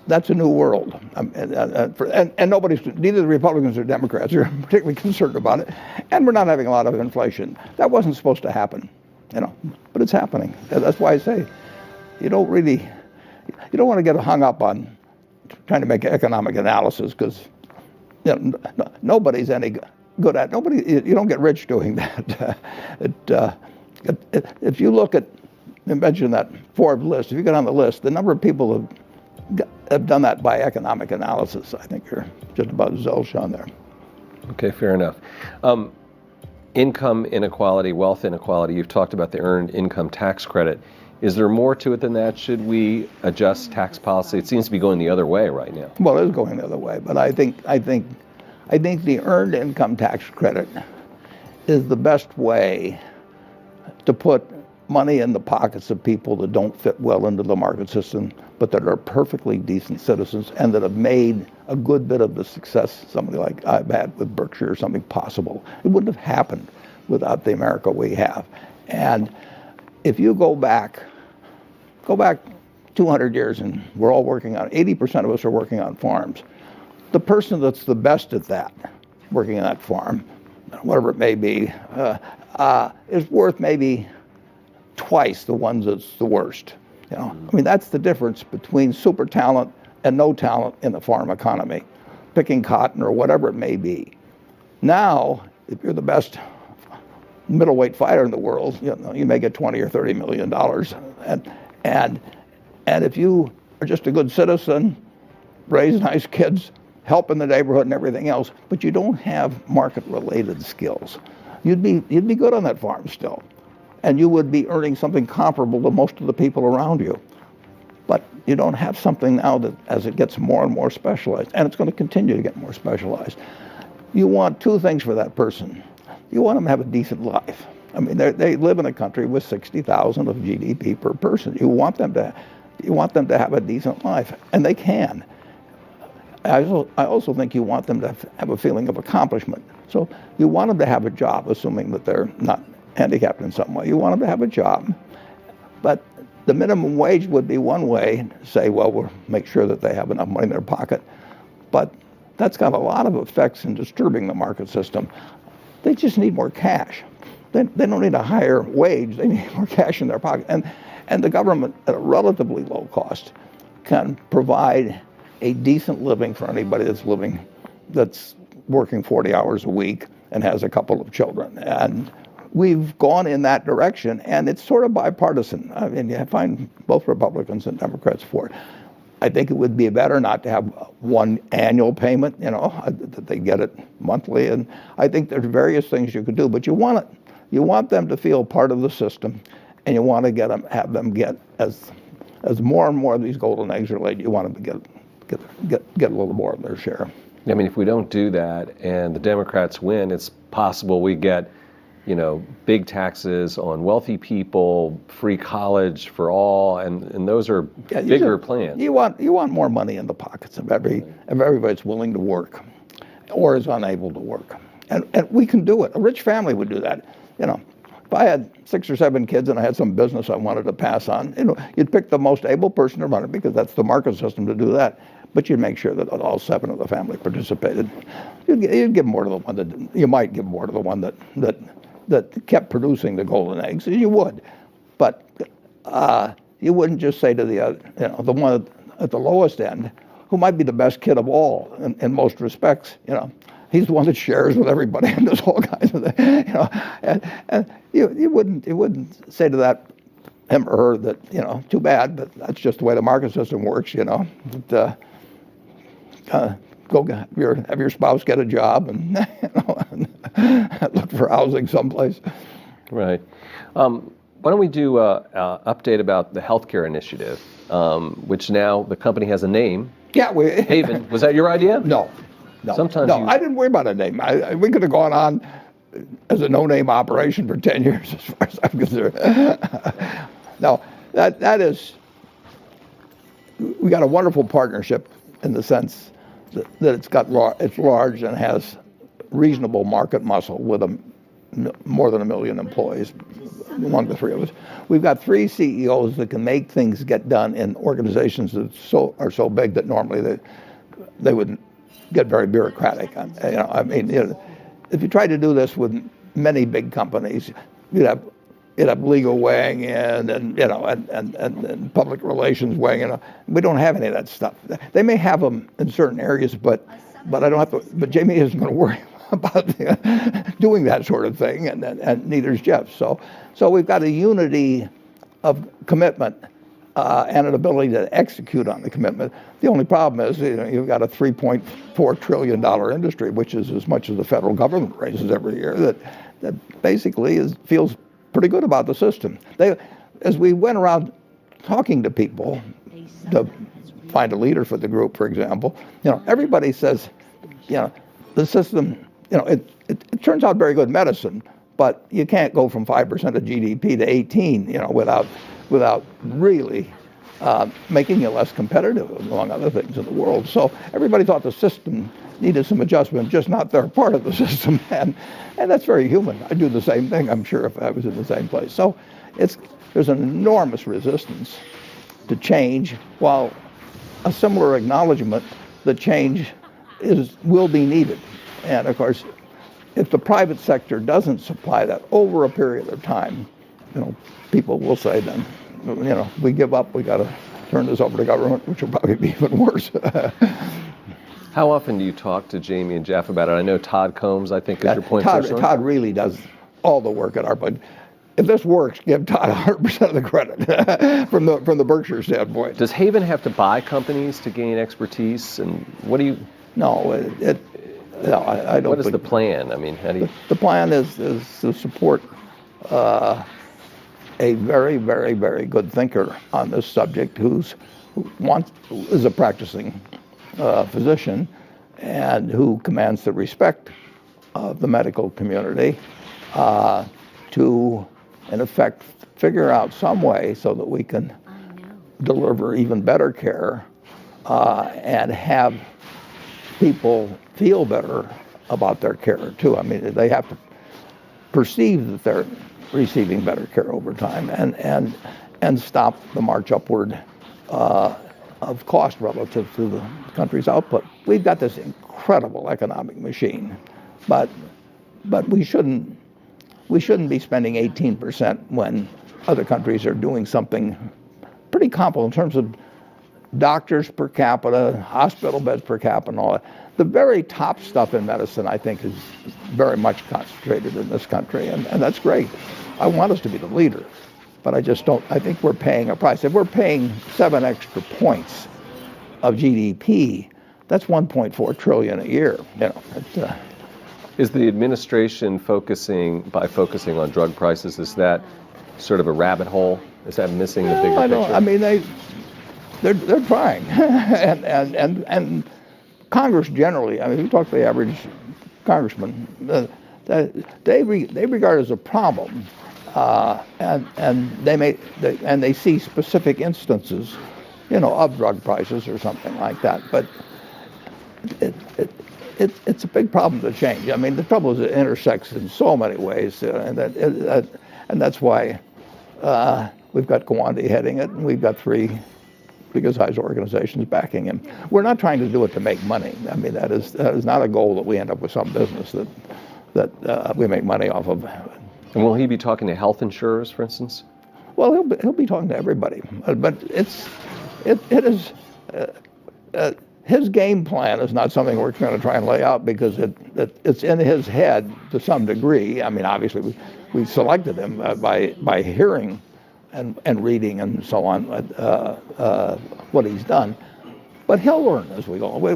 that's a new world. And nobody's, neither the Republicans or Democrats are particularly concerned about it. And we're not having a lot of inflation. That wasn't supposed to happen, but it's happening. That's why I say you don't want to get hung up on trying to make economic analysis because nobody's any good at you don't get rich doing that. If you look at, you mentioned that Forbes list, if you get on the list, the number of people have done that by economic analysis, I think you're just about zilch on there. Okay, fair enough. Income inequality, wealth inequality, you've talked about the earned income tax credit. Is there more to it than that? Should we adjust tax policy? It seems to be going the other way right now. Well, it is going the other way, but I think the earned income tax credit is the best way to put money in the pockets of people that don't fit well into the market system, but that are perfectly decent citizens and that have made a good bit of the success somebody like I've had with Berkshire or something possible. It wouldn't have happened without the America we have. And if you go back 200 years and we're all working on, 80% of us are working on farms. The person that's the best at that, working on that farm, whatever it may be, is worth maybe twice the ones that's the worst. I mean, that's the difference between super talent and no talent in the farm economy, picking cotton or whatever it may be. Now, if you're the best middleweight fighter in the world, you may get $20 or $30 million, and if you are just a good citizen, raise nice kids, help in the neighborhood and everything else, but you don't have market-related skills, you'd be good on that farm still, and you would be earning something comparable to most of the people around you. But you don't have something now that, as it gets more and more specialized, and it's going to continue to get more specialized, you want two things for that person. You want them to have a decent life. I mean, they live in a country with 60,000 of GDP per person. You want them to have a decent life, and they can. I also think you want them to have a feeling of accomplishment. So you want them to have a job, assuming that they're not handicapped in some way. You want them to have a job. But the minimum wage would be one way to say, well, we'll make sure that they have enough money in their pocket. But that's got a lot of effects in disturbing the market system. They just need more cash. They don't need a higher wage. They need more cash in their pocket. And the government, at a relatively low cost, can provide a decent living for anybody that's working 40 hours a week and has a couple of children. And we've gone in that direction, and it's sort of bipartisan. I mean, you find both Republicans and Democrats for it. I think it would be better not to have one annual payment, that they get it monthly. And I think there's various things you could do, but you want them to feel part of the system, and you want to have them get as more and more of these golden eggs are laid. You want them to get a little more of their share. I mean, if we don't do that and the Democrats win, it's possible we get, big taxes on wealthy people, free college for all, and those are bigger plans. You want more money in the pockets of everybody that's willing to work or is unable to work. And we can do it. A rich family would do that. If I had 6 or 7 kids and I had some business I wanted to pass on, you'd pick the most able person to run it because that's the market system to do that. But you'd make sure that all 7 of the family participated. You'd give more to the one that didn't. You might give more to the one that kept producing the golden eggs. You would, but you wouldn't just say to the the one at the lowest end, who might be the best kid of all in most respects. He's the one that shares with everybody and does all kinds of things. And you wouldn't say to that him or her that too bad, but that's just the way the market system works. That, go have your spouse get a job and look for housing someplace. Right. Why don't we do an update about the healthcare initiative, which now the company has a name. Yeah, Haven. Was that your idea? No. Sometimes I didn't worry about a name. We could have gone on as a no-name operation for 10 years, as far as I'm concerned. No, that is. We got a wonderful partnership in the sense that it's large and has reasonable market muscle with more than 1 million employees among the 3 of us. We've got 3 CEOs that can make things get done in organizations that are so big that normally they wouldn't get very bureaucratic. If you tried to do this with many big companies, you'd have legal weighing in and public relations weighing in. We don't have any of that stuff. They may have them in certain areas, but I don't have to. But Jamie isn't going to worry about doing that sort of thing, and neither is Jeff. So we've got a unity of commitment and an ability to execute on the commitment. The only problem is you've got a $3.4 trillion industry, which is as much as the federal government raises every year, that basically feels pretty good about the system. As we went around talking to people to find a leader for the group, for example, everybody says, the system, it turns out very good medicine, but you can't go from 5% of GDP to 18, without really making you less competitive, among other things in the world. So everybody thought the system needed some adjustment, just not their part of the system. And that's very human. I'd do the same thing, I'm sure, if I was in the same place. So there's an enormous resistance to change, while a similar acknowledgement that change will be needed. And of course, if the private sector doesn't supply that over a period of time, people will say then, we give up, we got to turn this over to government, which will probably be even worse. How often do you talk to Jamie and Jeff about it? I know Todd Combs, I think, is your point person. Todd really does all the work at our budget. If this works, give Todd 100% of the credit from the Berkshire standpoint. Does Haven have to buy companies to gain expertise? And what do you? No, I don't. What is the plan? I mean, how do you? The plan is to support a very, very, very good thinker on this subject who is a practicing physician and who commands the respect of the medical community to, in effect, figure out some way so that we can deliver even better care and have people feel better about their care too. I mean, they have to perceive that they're receiving better care over time and stop the march upward of cost relative to the country's output. We've got this incredible economic machine, but we shouldn't be spending 18% when other countries are doing something pretty comparable in terms of doctors per capita, hospital beds per capita, and all that. The very top stuff in medicine, I think, is very much concentrated in this country, and that's great. I want us to be the leader, but I just don't. I think we're paying a price. If we're paying 7 extra points of GDP, that's 1.4 trillion a year. Is the administration focusing on drug prices? Is that sort of a rabbit hole? Is that missing the bigger I don't. picture? I mean, they're trying, and Congress generally. I mean, if you talk to the average congressman, they regard it as a problem, and they see specific instances, of drug prices or something like that. But it's a big problem to change. I mean, the trouble is it intersects in so many ways, and that's why we've got Gawande heading it, and we've got 3 big-sized organizations backing him. We're not trying to do it to make money. I mean, that is not a goal that we end up with some business that we make money off of. And will he be talking to health insurers, for instance? Well, he'll be talking to everybody, but it is his game plan is not something we're going to try and lay out because it's in his head to some degree. I mean, obviously we selected him by hearing and reading and so on what he's done, but he'll learn as we go. We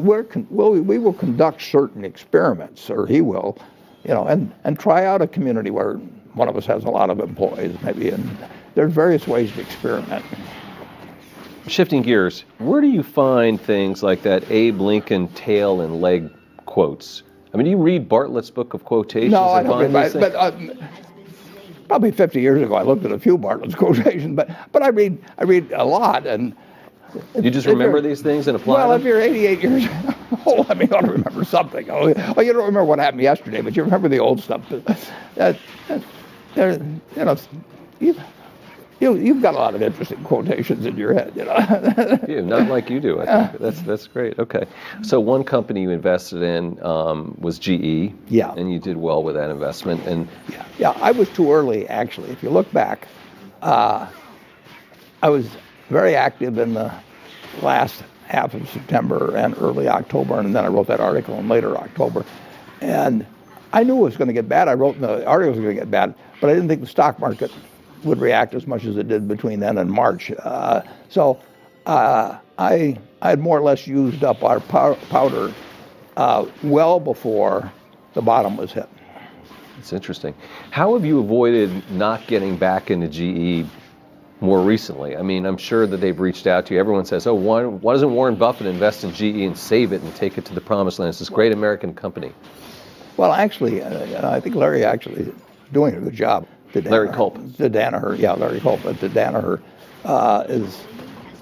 will conduct certain experiments, or he will, and try out a community where one of us has a lot of employees, maybe, and there's various ways to experiment. Shifting gears, where do you find things like that Abe Lincoln tail and leg quotes? I mean, do you read Bartlett's book of quotations? No, I don't find read, these things? but probably 50 years ago I looked at a few Bartlett's quotations, but I read a lot, and you just remember these things and apply well, them? if you're 88 years old, I mean, you ought to remember something. Oh, you don't remember what happened yesterday, but you remember the old stuff. You've got a lot of interesting quotations in your head, Yeah, not like you do. I think that's great. Okay, so one company you invested in was GE. Yeah. And you did well with that investment. And Yeah, I was too early, actually. If you look back, I was very active in the last half of September and early October, and then I wrote that article in later October. And I knew it was going to get bad. I wrote in the article it was going to get bad, but I didn't think the stock market would react as much as it did between then and March. So I had more or less used up our powder well before the bottom was hit. it's interesting. How have you avoided not getting back into GE more recently? I mean, I'm sure that they've reached out to you. Everyone says, why doesn't Warren Buffett invest in GE and save it and take it to the promised land? It's this great American company. Well, actually, I think Larry actually is doing a good job. Larry Culp. The Danaher, yeah, Larry Culp. But the Danaher is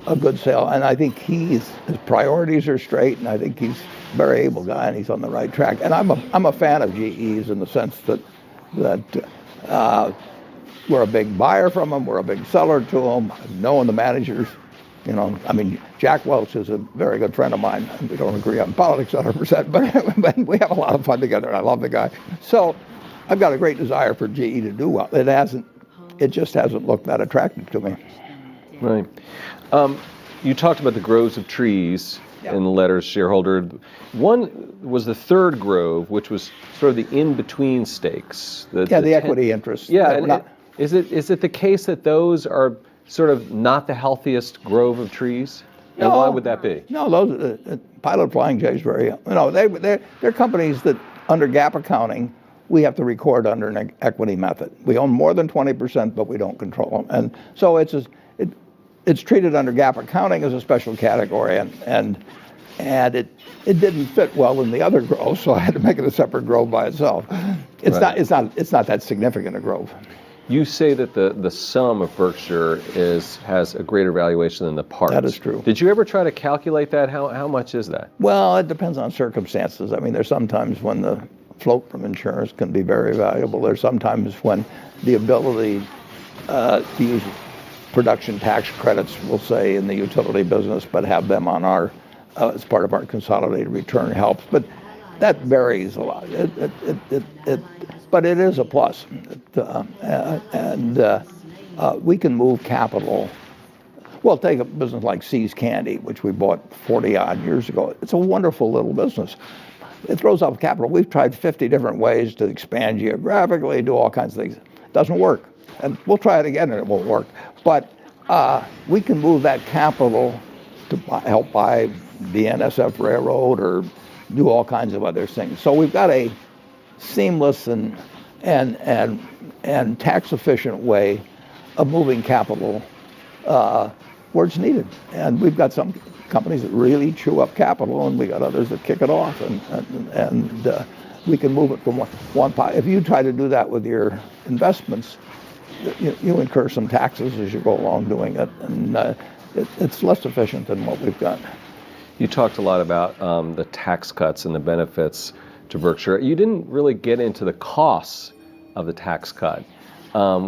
a good sale, and I think his priorities are straight, and I think he's a very able guy, and he's on the right track. And I'm a fan of GE's in the sense that we're a big buyer from them, we're a big seller to them. Knowing the managers, I mean, Jack Welch is a very good friend of mine. We don't agree on politics 100%, but we have a lot of fun together, and I love the guy. So I've got a great desire for GE to do well. It just hasn't looked that attractive to me. Right. You talked about the groves of trees in the letter as shareholder. One was the third grove, which was sort of the in-between stakes. The equity interests. Yeah, and is it the case that those are sort of not the healthiest grove of trees? And why would that be? No, those Pilot Flying J is they're companies that under GAAP accounting we have to record under an equity method. We own more than 20%, but we don't control them, and so it's treated under GAAP accounting as a special category, and it didn't fit well in the other grove, so I had to make it a separate grove by itself. It's not that significant a grove. You say that the sum of Berkshire has a greater valuation than the parts. That is true. Did you ever try to calculate that? How much is that? Well, it depends on circumstances. I mean, there's sometimes when the float from insurance can be very valuable. There's sometimes when the ability to use production tax credits, we'll say, in the utility business, but have them on our as part of our consolidated return helps. But that varies a lot. But it is a plus, and we can move capital Well, take a business like See's Candy, which we bought 40 odd years ago. It's a wonderful little business. It throws off capital. We've tried 50 different ways to expand geographically, do all kinds of things. It doesn't work. And we'll try it again and it won't work. But we can move that capital to help buy the NSF Railroad or do all kinds of other things. So we've got a seamless and tax efficient way of moving capital where it's needed. And we've got some companies that really chew up capital, and we got others that kick it off, and we can move it from one pot. If you try to do that with your investments, you incur some taxes as you go along doing it, and it's less efficient than what we've got. You talked a lot about the tax cuts and the benefits to Berkshire. You didn't really get into the costs of the tax cut,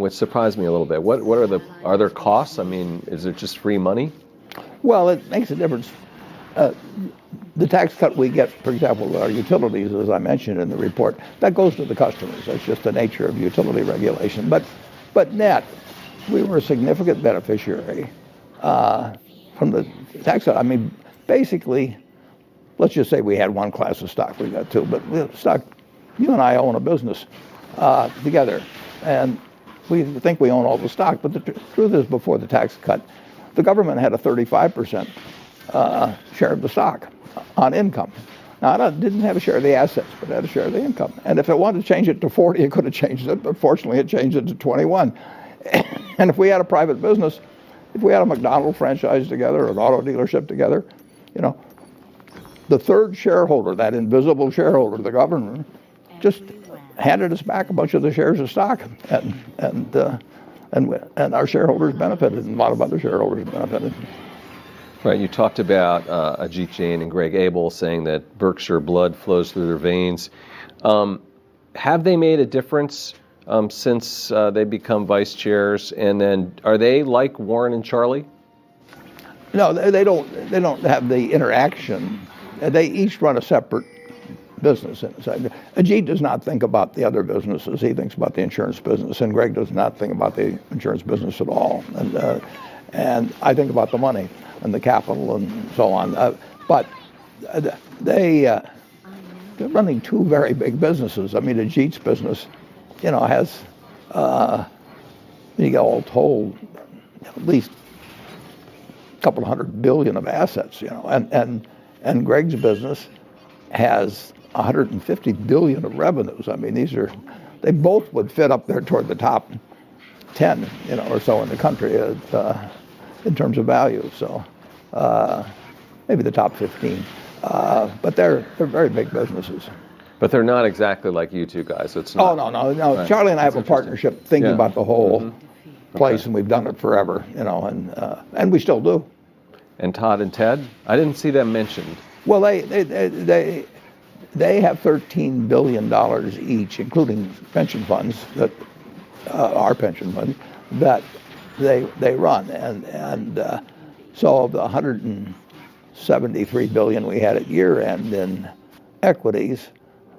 which surprised me a little bit. What are there costs? I mean, is it just free money? Well, it makes a difference. The tax cut we get, for example, with our utilities, as I mentioned in the report, that goes to the customers. That's just the nature of utility regulation. But net, we were a significant beneficiary from the tax cut. I mean, basically, let's just say we had one class of stock. We got two, but stock. You and I own a business together, and we think we own all the stock. But the truth is, before the tax cut, the government had a 35% share of the stock on income. Now, it didn't have a share of the assets, but it had a share of the income. And if it wanted to change it to 40, it could have changed it, but fortunately it changed it to 21. And if we had a private business, if we had a McDonald's franchise together, or an auto dealership together, the third shareholder, that invisible shareholder, the government, just handed us back a bunch of the shares of stock, and our shareholders benefited, and a lot of other shareholders benefited. Right. You talked about Ajit Jain and Greg Abel saying that Berkshire blood flows through their veins. Have they made a difference since they become vice chairs? And then are they like Warren and Charlie? No, they don't have the interaction. They each run a separate business inside. Ajit does not think about the other businesses. He thinks about the insurance business, and Greg does not think about the insurance business at all. And I think about the money and the capital and so on. But they're running two very big businesses. I mean, Ajit's business, has, you get all told, at least a couple $100 billion of assets, and Greg's business has $150 billion of revenues. I mean, they both would fit up there toward the top 10, or so in the country in terms of value. So maybe the top 15. But they're very big businesses. But they're not exactly like you two guys. It's not. Oh, no. Right. Charlie and I have a partnership thinking about the whole place, Okay. and we've done it forever, and we still do. And Todd and Ted? I didn't see them mentioned. Well, they have $13 billion each, including pension funds that our pension funds that they run, and so of the $173 billion we had at year end in equities,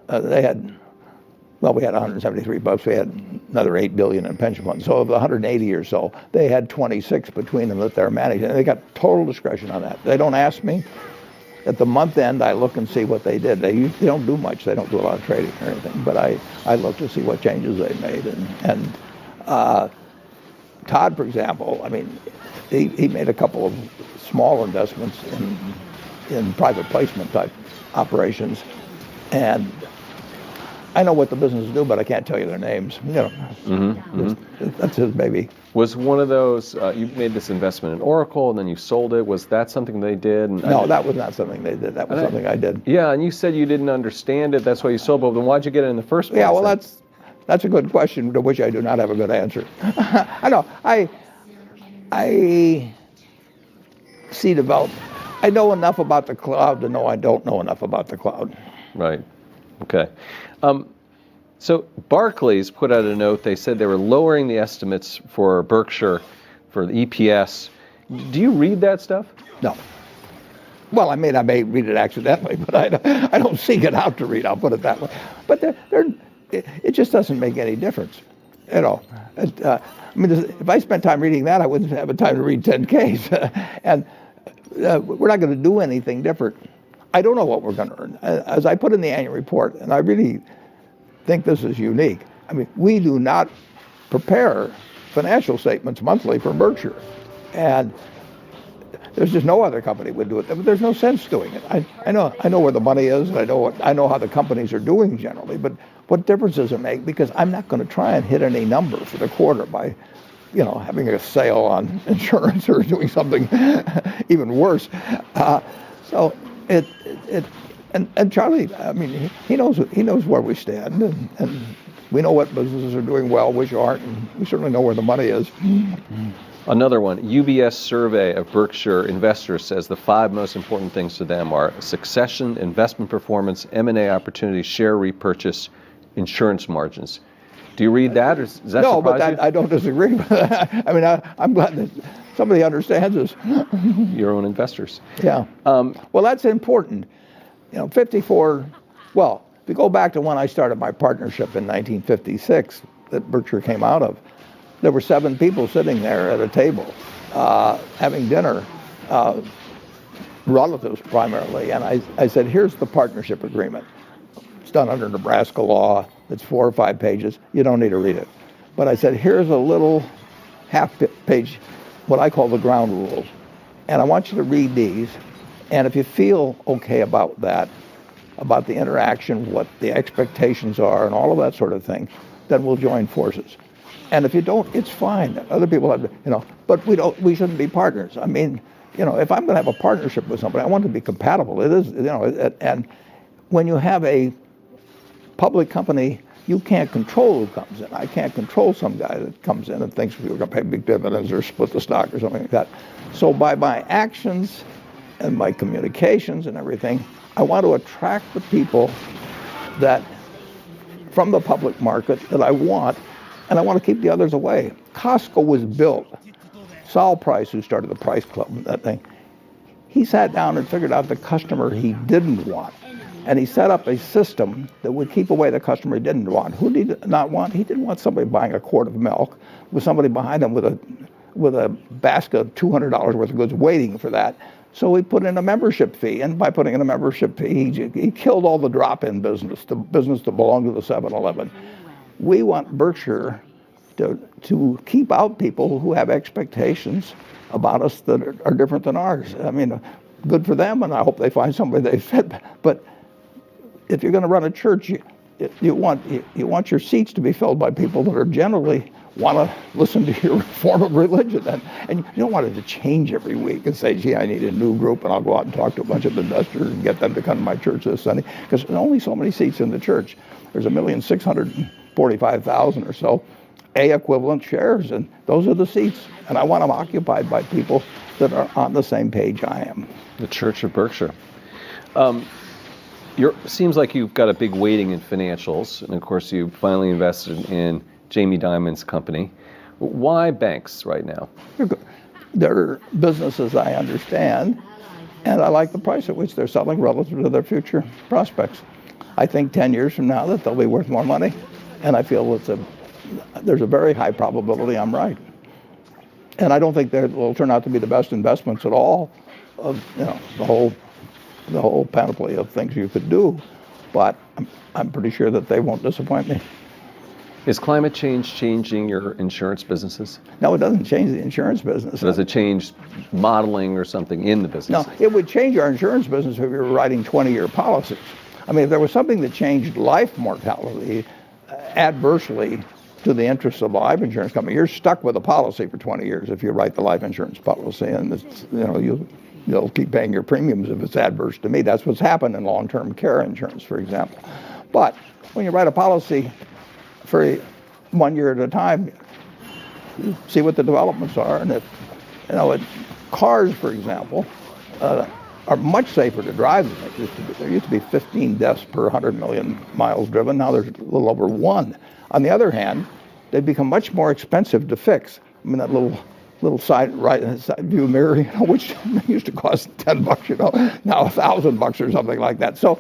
we had 173 bucks. We had another $8 billion in pension funds. So of the 180 or so, they had 26 between them that they're managing. And they got total discretion on that. They don't ask me. At the month end, I look and see what they did. They don't do much. They don't do a lot of trading or anything. But I look to see what changes they made. And Todd, for example, I mean, he made a couple of small investments in private placement type operations, and I know what the businesses do, but I can't tell you their names. That's his baby. Was one of those, you made this investment in Oracle and then you sold it. Was that something they did? No, that was not something they did. That was something I did. Yeah, and you said you didn't understand it. That's why you sold it. But then why'd you get it in the first place? Yeah, well, then? that's a good question to which I do not have a good answer. I know. I see development. I know enough about the cloud to know I don't know enough about the cloud. Right. Okay. So Barclays put out a note. They said they were lowering the estimates for Berkshire for the EPS. Do you read that stuff? No. Well, I may read it accidentally, but I don't seek it out to read. I'll put it that way. But it just doesn't make any difference. You know, I mean, if I spent time reading that, I wouldn't have time to read 10Ks. And we're not going to do anything different. I don't know what we're going to earn. As I put in the annual report, and I really think this is unique, I mean, we do not prepare financial statements monthly for Berkshire. And there's just no other company would do it. There's no sense doing it. I know where the money is, and I know how the companies are doing generally, but what difference does it make? Because I'm not going to try and hit any number for the quarter by, having a sale on insurance or doing something even worse. So and Charlie, I mean, he knows where we stand, and we know what businesses are doing well, which aren't, and we certainly know where the money is. Another one, UBS survey of Berkshire investors says the 5 most important things to them are succession, investment performance, M&A opportunities, share repurchase, insurance margins. Do you read that, or does that No, surprise but you? I don't disagree with that. I mean, I'm glad that somebody understands this. Your own investors. Yeah. Well, that's important. 54, well, if you go back to when I started my partnership in 1956 that Berkshire came out of, there were 7 people sitting there at a table having dinner, relatives primarily. And I said, here's the partnership agreement. It's done under Nebraska law. It's 4 or 5 pages. You don't need to read it. But I said, here's a little half-page, what I call the ground rules. And I want you to read these. And if you feel okay about that, about the interaction, what the expectations are, and all of that sort of thing, then we'll join forces. And if you don't, it's fine. Other people have, but we shouldn't be partners. I mean, if I'm going to have a partnership with somebody, I want it to be compatible. It is, and when you have a public company, you can't control who comes in. I can't control some guy that comes in and thinks we're going to pay big dividends or split the stock or something like that. So by my actions and my communications and everything, I want to attract the people that from the public market that I want, and I want to keep the others away. Costco was built. Saul Price, who started the Price Club and that thing, he sat down and figured out the customer he didn't want. And he set up a system that would keep away the customer he didn't want. Who did he not want? He didn't want somebody buying a quart of milk with somebody behind him with a basket of $200 worth of goods waiting for that. So he put in a membership fee, and by putting in a membership fee, he killed all the drop-in business, the business that belonged to the 7-Eleven. We want Berkshire to keep out people who have expectations about us that are different than ours. I mean, good for them, and I hope they find somebody they fit. But if you're going to run a church, you want your seats to be filled by people that are generally want to listen to your form of religion, and you don't want it to change every week and say, gee, I need a new group, and I'll go out and talk to a bunch of investors and get them to come to my church this Sunday, because there's only so many seats in the church. There's 1,645,000 or so A-equivalent shares, and those are the seats, and I want them occupied by people that are on the same page I am. The Church of Berkshire. Seems like you've got a big weighting in financials, and of course you finally invested in Jamie Dimon's company. Why banks right now? They're businesses I understand, and I like the price at which they're selling relative to their future prospects. I think 10 years from now that they'll be worth more money, and I feel there's a very high probability I'm right. And I don't think they will turn out to be the best investments at all of the whole panoply of things you could do, but I'm pretty sure that they won't disappoint me. Is climate change changing your insurance businesses? No, it doesn't change the insurance business. Does it change modeling or something in the business? No, it would change our insurance business if we were writing 20-year policies. I mean, if there was something that changed life mortality adversely to the interests of the life insurance company, you're stuck with a policy for 20 years if you write the life insurance policy, and it's, you'll keep paying your premiums if it's adverse to me. That's what's happened in long-term care insurance, for example. But when you write a policy for 1 year at a time, you see what the developments are, and cars, for example, are much safer to drive than they used to be. There used to be 15 deaths per 100 million miles driven. Now there's a little over 1. On the other hand, they've become much more expensive to fix. I mean, that little side view mirror, which used to cost $10, now $1,000 or something like that. So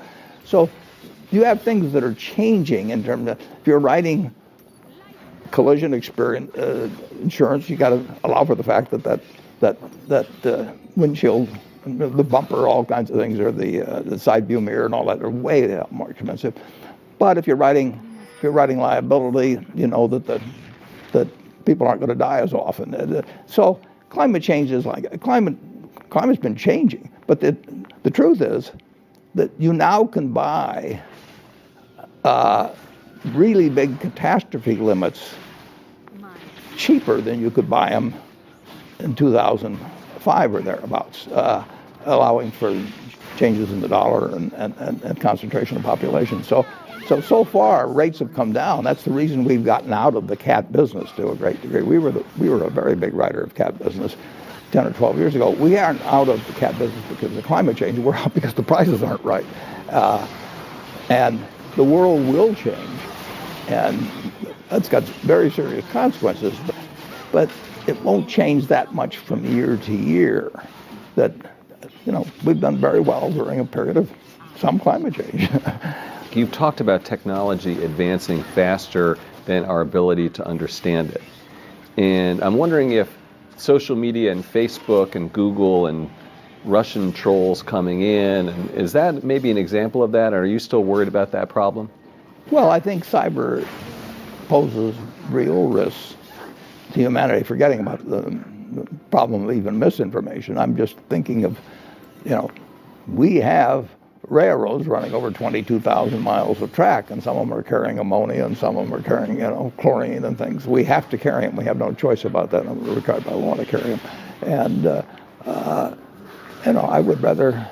you have things that are changing in terms of, if you're writing collision insurance, you got to allow for the fact that windshield, the bumper, all kinds of things, or the side view mirror and all that are way more expensive. But if you're writing liability, you know that people aren't going to die as often. So climate change is climate's been changing. But the truth is that you now can buy really big catastrophe limits cheaper than you could buy them in 2005 or thereabouts, allowing for changes in the dollar and concentration of population. So far rates have come down. That's the reason we've gotten out of the cat business to a great degree. We were a very big writer of cat business 10 or 12 years ago. We aren't out of the cat business because of climate change. We're out because the prices aren't right. And the world will change, and that's got very serious consequences. But it won't change that much from year to year. That, we've done very well during a period of some climate change. You've talked about technology advancing faster than our ability to understand it. And I'm wondering if social media and Facebook and Google and Russian trolls coming in, and is that maybe an example of that? Or are you still worried about that problem? Well, I think cyber poses real risks to humanity, forgetting about the problem of even misinformation. I'm just thinking of, we have railroads running over 22,000 miles of track, and some of them are carrying ammonia, and some of them are carrying, chlorine and things. We have to carry them. We have no choice about that. We're required by law to carry them. And I would rather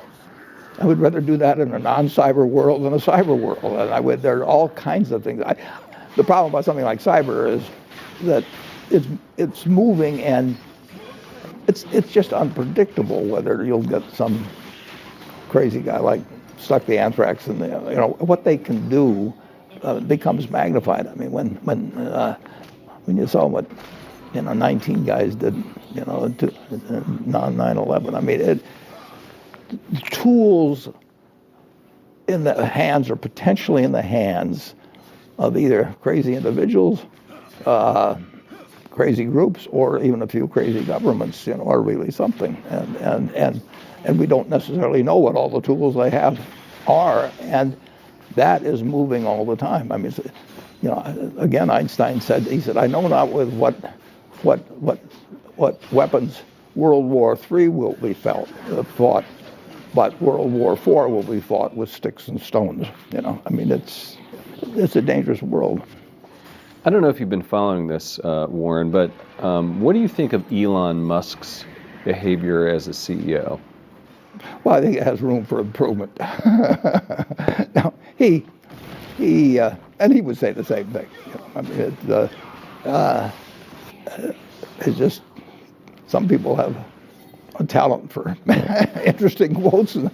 do that in a non-cyber world than a cyber world. And there are all kinds of things. The problem about something like cyber is that it's moving, and it's just unpredictable whether you'll get some crazy guy like stuck the anthrax in what they can do becomes magnified. I mean, when you saw what 19 guys did, non-9/11. I mean, the tools in the hands, or potentially in the hands, of either crazy individuals, crazy groups, or even a few crazy governments, are really something. And we don't necessarily know what all the tools they have are, and that is moving all the time. I mean, again, Einstein said, I know not with what weapons World War III will be fought, but World War IV will be fought with sticks and stones. I mean, it's a dangerous world. I don't know if you've been following this, Warren, but what do you think of Elon Musk's behavior as a CEO? Well, I think it has room for improvement. Now, he and he would say the same thing. I mean, it's just some people have a talent for interesting quotes, and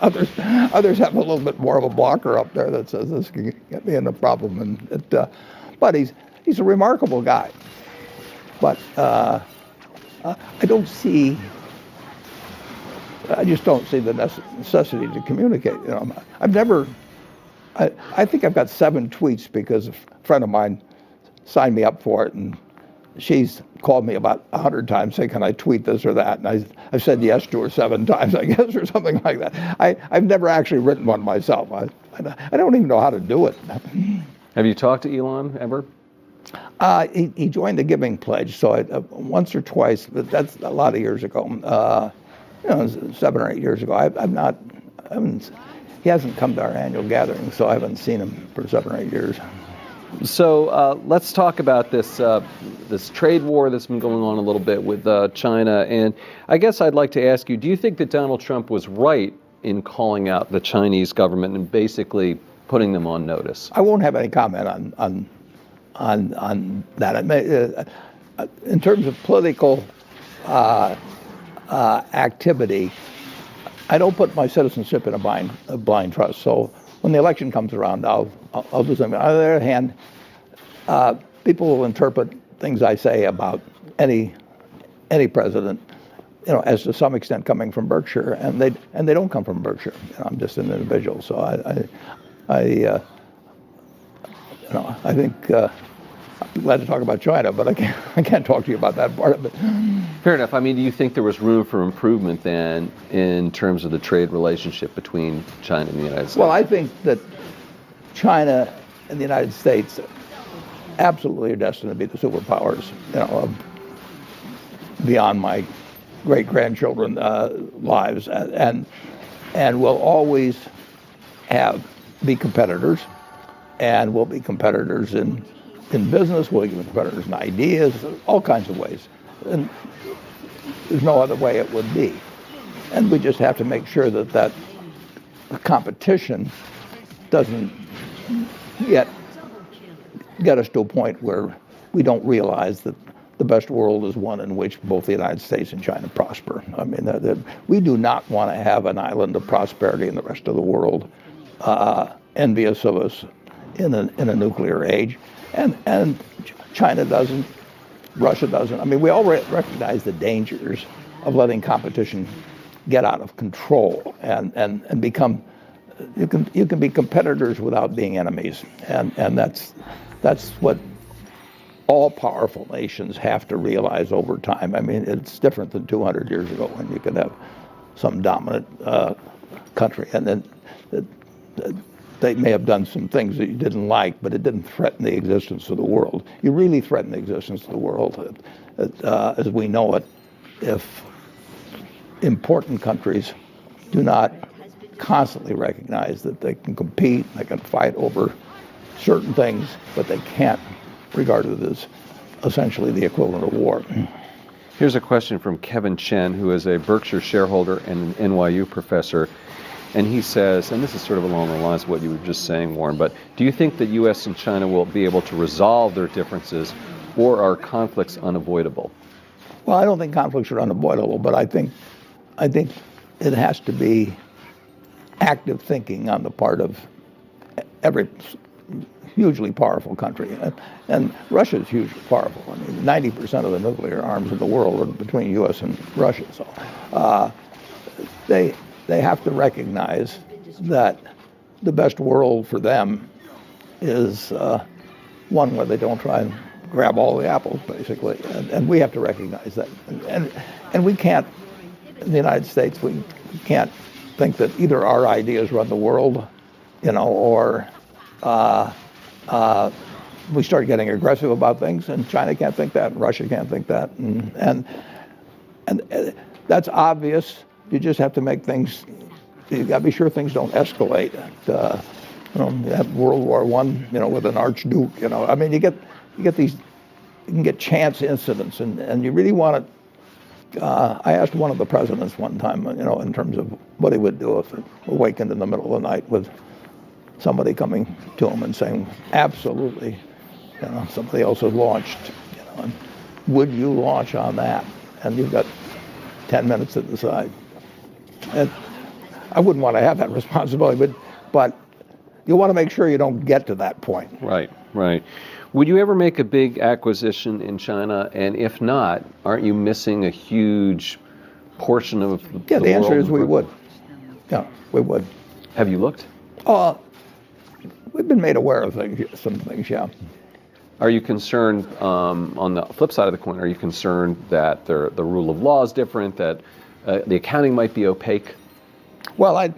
others have a little bit more of a blocker up there that says this can get me in a problem. But he's a remarkable guy. But I just don't see the necessity to communicate. I think I've got 7 tweets because a friend of mine signed me up for it, and she's called me about 100 times saying, can I tweet this or that? And I've said yes to her 7 times, I guess, or something like that. I've never actually written one myself. I don't even know how to do it. Have you talked to Elon ever? He joined the Giving Pledge, so once or twice, but that's a lot of years ago. 7 or 8 years ago. He hasn't come to our annual gathering, so I haven't seen him for 7 or 8 years. So let's talk about this trade war that's been going on a little bit with China. And I guess I'd like to ask you, do you think that Donald Trump was right in calling out the Chinese government and basically putting them on notice? I won't have any comment on that. In terms of political activity, I don't put my citizenship in a blind trust. So when the election comes around, I'll do something. On the other hand, people will interpret things I say about any president, as to some extent coming from Berkshire, and they don't come from Berkshire. I'm just an individual, so I think I'm glad to talk about China, but I can't talk to you about that part of it. Fair enough. I mean, do you think there was room for improvement then in terms of the trade relationship between China and the United States? Well, I think that China and the United States absolutely are destined to be the superpowers, beyond my great-grandchildren lives, and will always be competitors, and will be competitors in business, will be competitors in ideas, all kinds of ways. And there's no other way it would be. And we just have to make sure that competition doesn't yet get us to a point where we don't realize that the best world is one in which both the United States and China prosper. I mean, we do not want to have an island of prosperity in the rest of the world, envious of us in a nuclear age. And China doesn't, Russia doesn't. I mean, we all recognize the dangers of letting competition get out of control and become, you can be competitors without being enemies. And that's what all powerful nations have to realize over time. I mean, it's different than 200 years ago when you could have some dominant country, and then they may have done some things that you didn't like, but it didn't threaten the existence of the world. You really threaten the existence of the world as we know it if important countries do not constantly recognize that they can compete, they can fight over certain things, but they can't regard it as essentially the equivalent of war. Here's a question from Kevin Chen, who is a Berkshire shareholder and an NYU professor. And he says, and this is sort of along the lines of what you were just saying, Warren, but do you think that U.S. and China will be able to resolve their differences, or are conflicts unavoidable? Well, I don't think conflicts are unavoidable, but I think it has to be active thinking on the part of every hugely powerful country. And Russia is hugely powerful. I mean, 90% of the nuclear arms in the world are between U.S. and Russia. So they have to recognize that the best world for them is one where they don't try and grab all the apples, basically. And we have to recognize that. And we can't, in the United States, we can't think that either our ideas run the world, or we start getting aggressive about things, and China can't think that, and Russia can't think that, and that's obvious. You just have to make things. You got to be sure things don't escalate. You have World War I, with an archduke. I mean, you get these. You can get chance incidents, and you really want to. I asked one of the presidents one time, in terms of what he would do if he awakened in the middle of the night with somebody coming to him and saying, absolutely, somebody else has launched, and would you launch on that? And you've got 10 minutes to decide. And I wouldn't want to have that responsibility, but you want to make sure you don't get to that point. Right. Would you ever make a big acquisition in China? And if not, aren't you missing a huge portion of the world? Yeah, the answer is we would. Yeah, we would. Have you looked? We've been made aware of some things, yeah. Are you concerned, on the flip side of the coin, are you concerned that the rule of law is different, that the accounting might be opaque? Well, I'd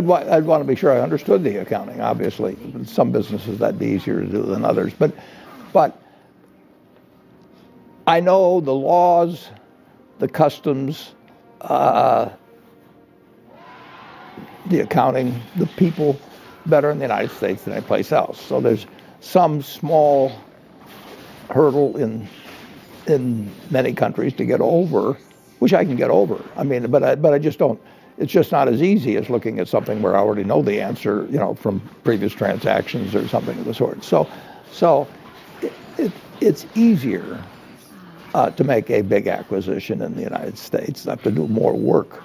want to be sure I understood the accounting, obviously. In some businesses that'd be easier to do than others. But I know the laws, the customs, the accounting, the people better in the United States than any place else. So there's some small hurdle in many countries to get over, which I can get over. I mean, but I just don't. It's just not as easy as looking at something where I already know the answer, from previous transactions or something of the sort. So it's easier to make a big acquisition in the United States. I have to do more work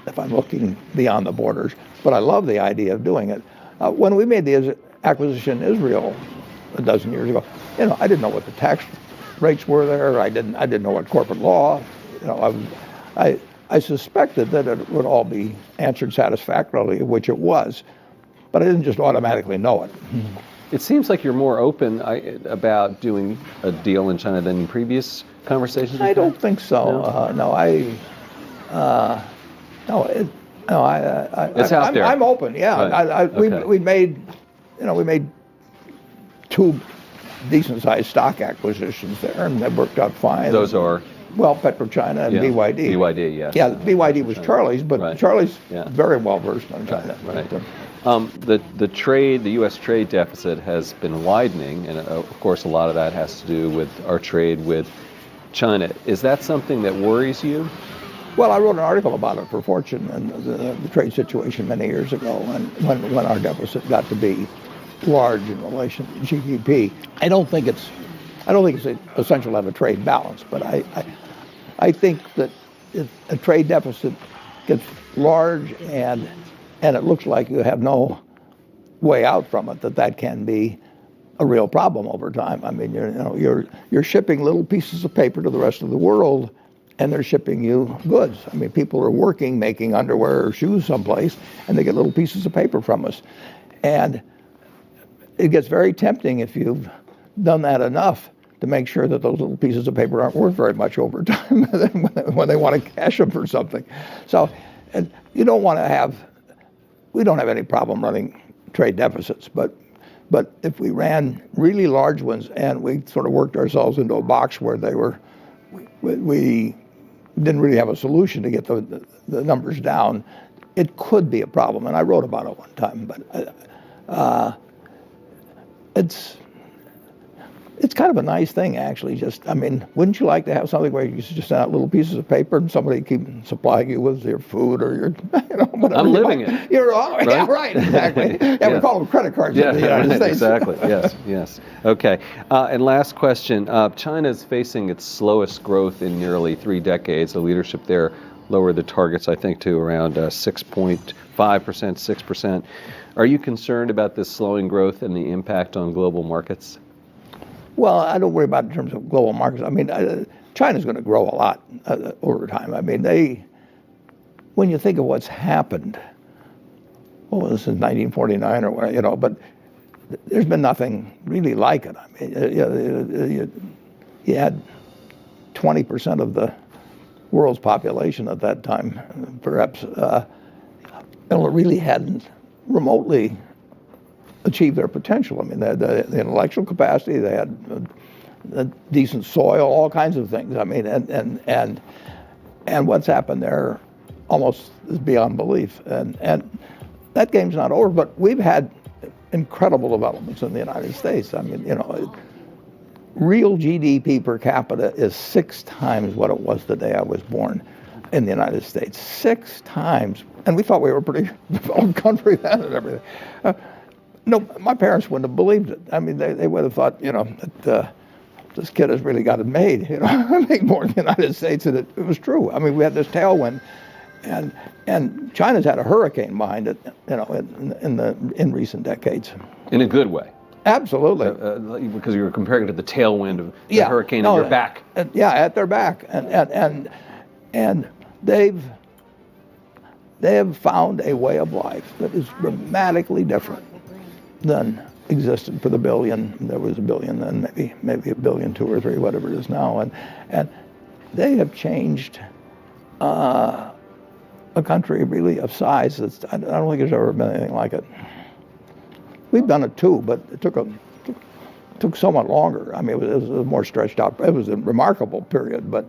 if I'm looking beyond the borders. But I love the idea of doing it. When we made the acquisition in Israel a dozen years ago, I didn't know what the tax rates were there. I didn't know what corporate law. I suspected that it would all be answered satisfactorily, which it was, but I didn't just automatically know it. It seems like you're more open about doing a deal in China than in previous conversations. I don't think so. It's out there. I'm open. Yeah, Right. Okay. we made 2 decent-sized stock acquisitions there, and they worked out fine. Those are well, PetroChina and BYD. BYD, yes. Yeah, BYD was Charlie's, but Right. Charlie's Yeah. very well versed on China. Right. But, The U.S. trade deficit has been widening, and of course, a lot of that has to do with our trade with China. Is that something that worries you? well, I wrote an article about it for Fortune and the trade situation many years ago, and when our deficit got to be large in relation to GDP. I don't think it's essential to have a trade balance, but I think that if a trade deficit gets large and it looks like you have no way out from it, that can be a real problem over time. I mean, you're shipping little pieces of paper to the rest of the world, and they're shipping you goods. I mean, people are working, making underwear or shoes someplace, and they get little pieces of paper from us. And it gets very tempting if you've done that enough to make sure that those little pieces of paper aren't worth very much over time when they want to cash them for something. So and you don't want to have, we don't have any problem running trade deficits, but if we ran really large ones and we sort of worked ourselves into a box where we didn't really have a solution to get the numbers down, it could be a problem. And I wrote about it one time, but it's kind of a nice thing, actually. I mean, wouldn't you like to have something where you just send out little pieces of paper and somebody keep supplying you with your food or your, whatever. I'm living it. Yeah, right, exactly. Yeah, we call them credit cards in the United States. Exactly. Yes. Okay. And last question. China is facing its slowest growth in nearly 3 decades. The leadership there lowered the targets, I think, to around 6.5%, 6%. Are you concerned about this slowing growth and the impact on global markets? Well, I don't worry about it in terms of global markets. I mean, China's going to grow a lot over time. I mean, when you think of what's happened, well, this is 1949 or whatever, but there's been nothing really like it. I mean, you had 20% of the world's population at that time, perhaps, really hadn't remotely achieve their potential. I mean, they had the intellectual capacity, they had a decent soil, all kinds of things. I mean, and what's happened there almost is beyond belief. And that game's not over, but we've had incredible developments in the United States. I mean, real GDP per capita is 6 times what it was the day I was born in the United States. 6 times. And we thought we were a pretty developed country then and everything. No, my parents wouldn't have believed it. I mean, they would have thought, that this kid has really got it made. I make more in the United States, and it was true. I mean, we had this tailwind, and China's had a hurricane behind it, in recent decades. In a good way. Absolutely. Because you were comparing it to the tailwind of the hurricane at your back. At their back, and they have found a way of life that is dramatically different than existed for the billion. There was a billion then, maybe a billion, 2 or 3, whatever it is now, and they have changed a country really of size. I don't think there's ever been anything like it. We've done it too, but it took somewhat longer. I mean, it was a more stretched out. It was a remarkable period, but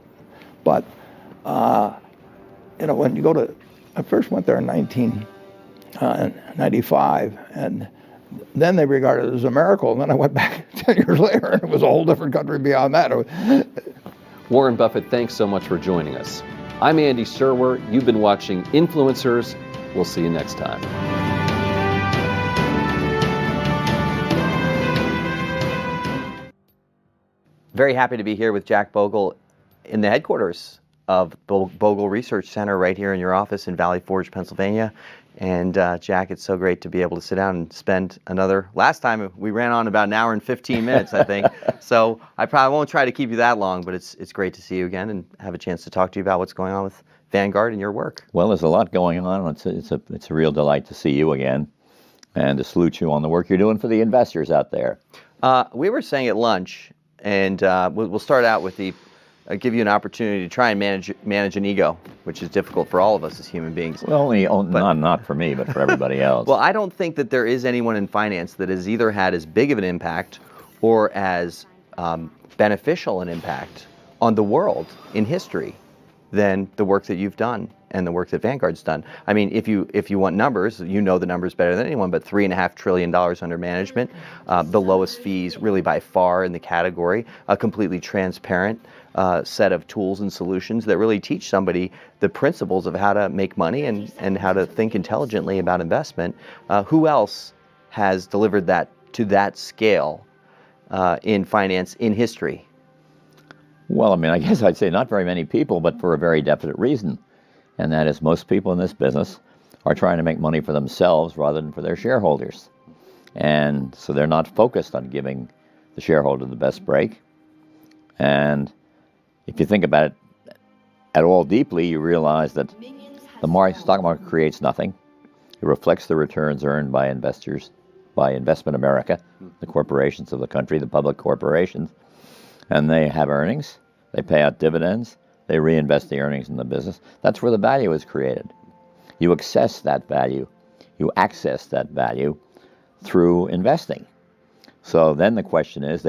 when you go to, I first went there in 1995, and then they regarded it as a miracle, and then I went back 10 years later, and it was a whole different country beyond that. Warren Buffett, thanks so much for joining us. I'm Andy Serwer. You've been watching Influencers. We'll see you next time. Very happy to be here with Jack Bogle in the headquarters of Bogle Research Center right here in your office in Valley Forge, Pennsylvania. And Jack, it's so great to be able to sit down and spend last time we ran on about an hour and 15 minutes, I think. So I probably won't try to keep you that long, but it's great to see you again and have a chance to talk to you about what's going on with Vanguard and your work. Well, there's a lot going on. It's a real delight to see you again. and to salute you on the work you're doing for the investors out there. We were saying at lunch, and we'll start out with give you an opportunity to try and manage an ego, which is difficult for all of us as human beings. Well, not for me, but for everybody else. Well, I don't think that there is anyone in finance that has either had as big of an impact or as beneficial an impact on the world in history than the work that you've done and the work that Vanguard's done. I mean, if you want numbers, you know the numbers better than anyone, but $3.5 trillion under management, the lowest fees really by far in the category, a completely transparent set of tools and solutions that really teach somebody the principles of how to make money and how to think intelligently about investment. Who else has delivered that to that scale in finance in history? Well, I mean, I guess I'd say not very many people, but for a very definite reason. And that is most people in this business are trying to make money for themselves rather than for their shareholders. And so they're not focused on giving the shareholder the best break. And if you think about it at all deeply, you realize that the stock market creates nothing. It reflects the returns earned by investors, by Investment America, the corporations of the country, the public corporations. And they have earnings, they pay out dividends, they reinvest the earnings in the business. That's where the value is created. You access that value through investing. So then the question is,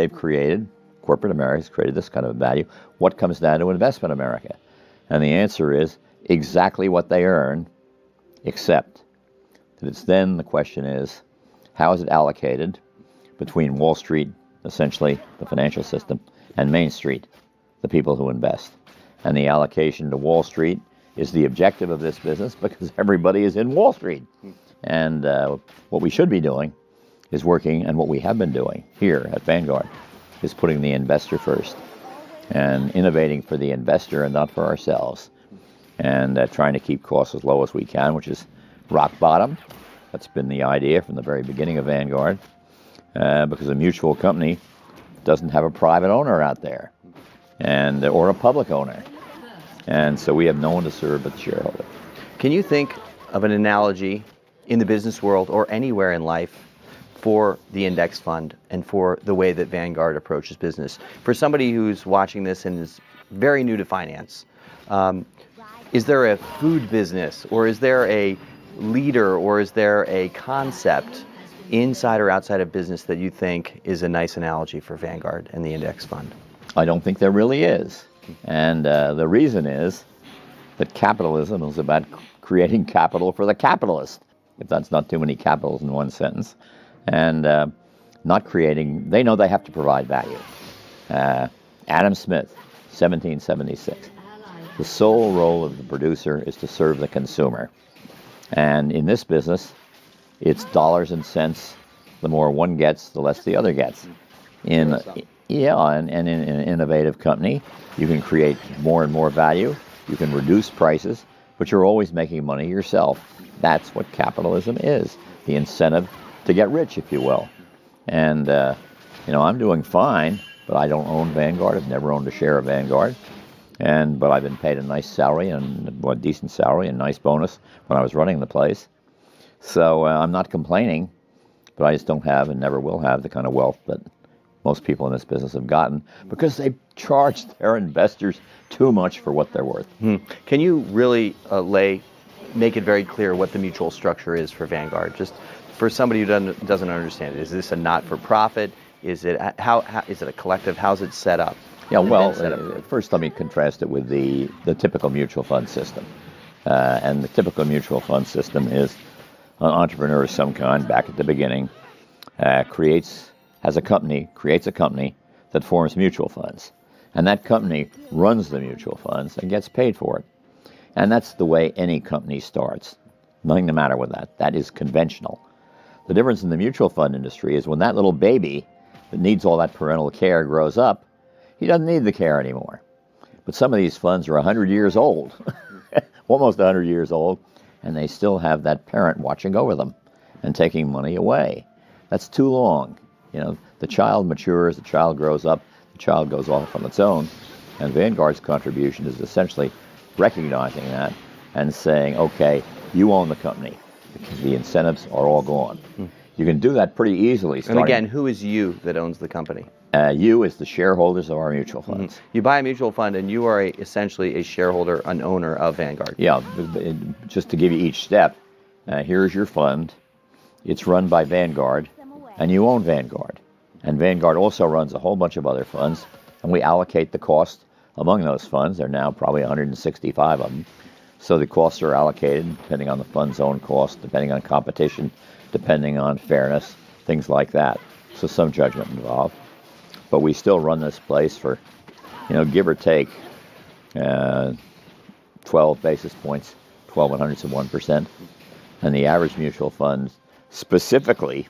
corporate America has created this kind of value. What comes down to Investment America? And the answer is exactly what they earn, except that it's then the question is, how is it allocated between Wall Street, essentially the financial system, and Main Street, the people who invest? And the allocation to Wall Street is the objective of this business because everybody is in Wall Street. And what we should be doing is working, and what we have been doing here at Vanguard, is putting the investor first and innovating for the investor and not for ourselves. And trying to keep costs as low as we can, which is rock bottom. That's been the idea from the very beginning of Vanguard, because a mutual company doesn't have a private owner out there, or a public owner. And so we have no one to serve but the shareholder. Can you think of an analogy in the business world or anywhere in life for the index fund and for the way that Vanguard approaches business? For somebody who's watching this and is very new to finance, is there a food business, or is there a leader, or is there a concept inside or outside of business that you think is a nice analogy for Vanguard and the index fund? I don't think there really is. And the reason is that capitalism is about creating capital for the capitalist, if that's not too many capitals in one sentence. And they know they have to provide value. Adam Smith, 1776. The sole role of the producer is to serve the consumer. And in this business, it's dollars and cents. The more one gets, the less the other gets. And in an innovative company, you can create more and more value. You can reduce prices, but you're always making money yourself. That's what capitalism is, the incentive to get rich, if you will. And, I'm doing fine, but I don't own Vanguard. I've never owned a share of Vanguard. But I've been paid a nice salary, a decent salary, and a nice bonus when I was running the place. So I'm not complaining, but I just don't have and never will have the kind of wealth that most people in this business have gotten because they charge their investors too much for what they're worth. Can you really make it very clear what the mutual structure is for Vanguard? Just for somebody who doesn't understand it, is this a not-for-profit? Is it is it a collective? How's it set up? Yeah, well, first let me contrast it with the typical mutual fund system. And the typical mutual fund system is an entrepreneur of some kind back at the beginning creates a company that forms mutual funds. And that company runs the mutual funds and gets paid for it. And that's the way any company starts. Nothing the matter with that. That is conventional. The difference in the mutual fund industry is when that little baby that needs all that parental care grows up, he doesn't need the care anymore. But some of these funds are 100 years old, almost 100 years old, and they still have that parent watching over them and taking money away. That's too long. The child matures, the child grows up, the child goes off on its own. And Vanguard's contribution is essentially recognizing that and saying, okay, you own the company. The incentives are all gone. You can do that pretty easily. And again, who is you that owns the company? You as the shareholders of our mutual funds. You buy a mutual fund and you are essentially a shareholder, an owner of Vanguard. Yeah, just to give you each step, here's your fund. It's run by Vanguard, and you own Vanguard. And Vanguard also runs a whole bunch of other funds, and we allocate the cost among those funds. There are now probably 165 of them. So the costs are allocated depending on the fund's own cost, depending on competition, depending on fairness, things like that. So some judgment involved. But we still run this place for, give or take 12 basis points, 0.12%. And the average mutual fund specifically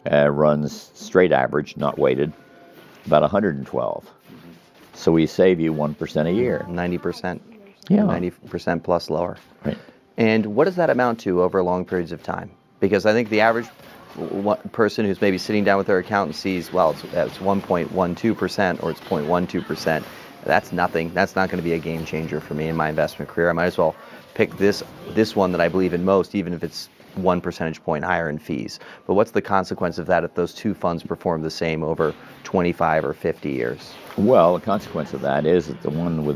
runs straight average, not weighted, about 112. So we save you 1% a year. 90%. Yeah. 90% plus lower. Right. And what does that amount to over long periods of time? Because I think the average person who's maybe sitting down with their accountant sees, well, it's 1.12% or it's 0.12%. That's nothing. That's not going to be a game changer for me in my investment career. I might as well pick this one that I believe in most, even if it's 1 percentage point higher in fees. But what's the consequence of that if those two funds perform the same over 25 or 50 years? Well, the consequence of that is that the one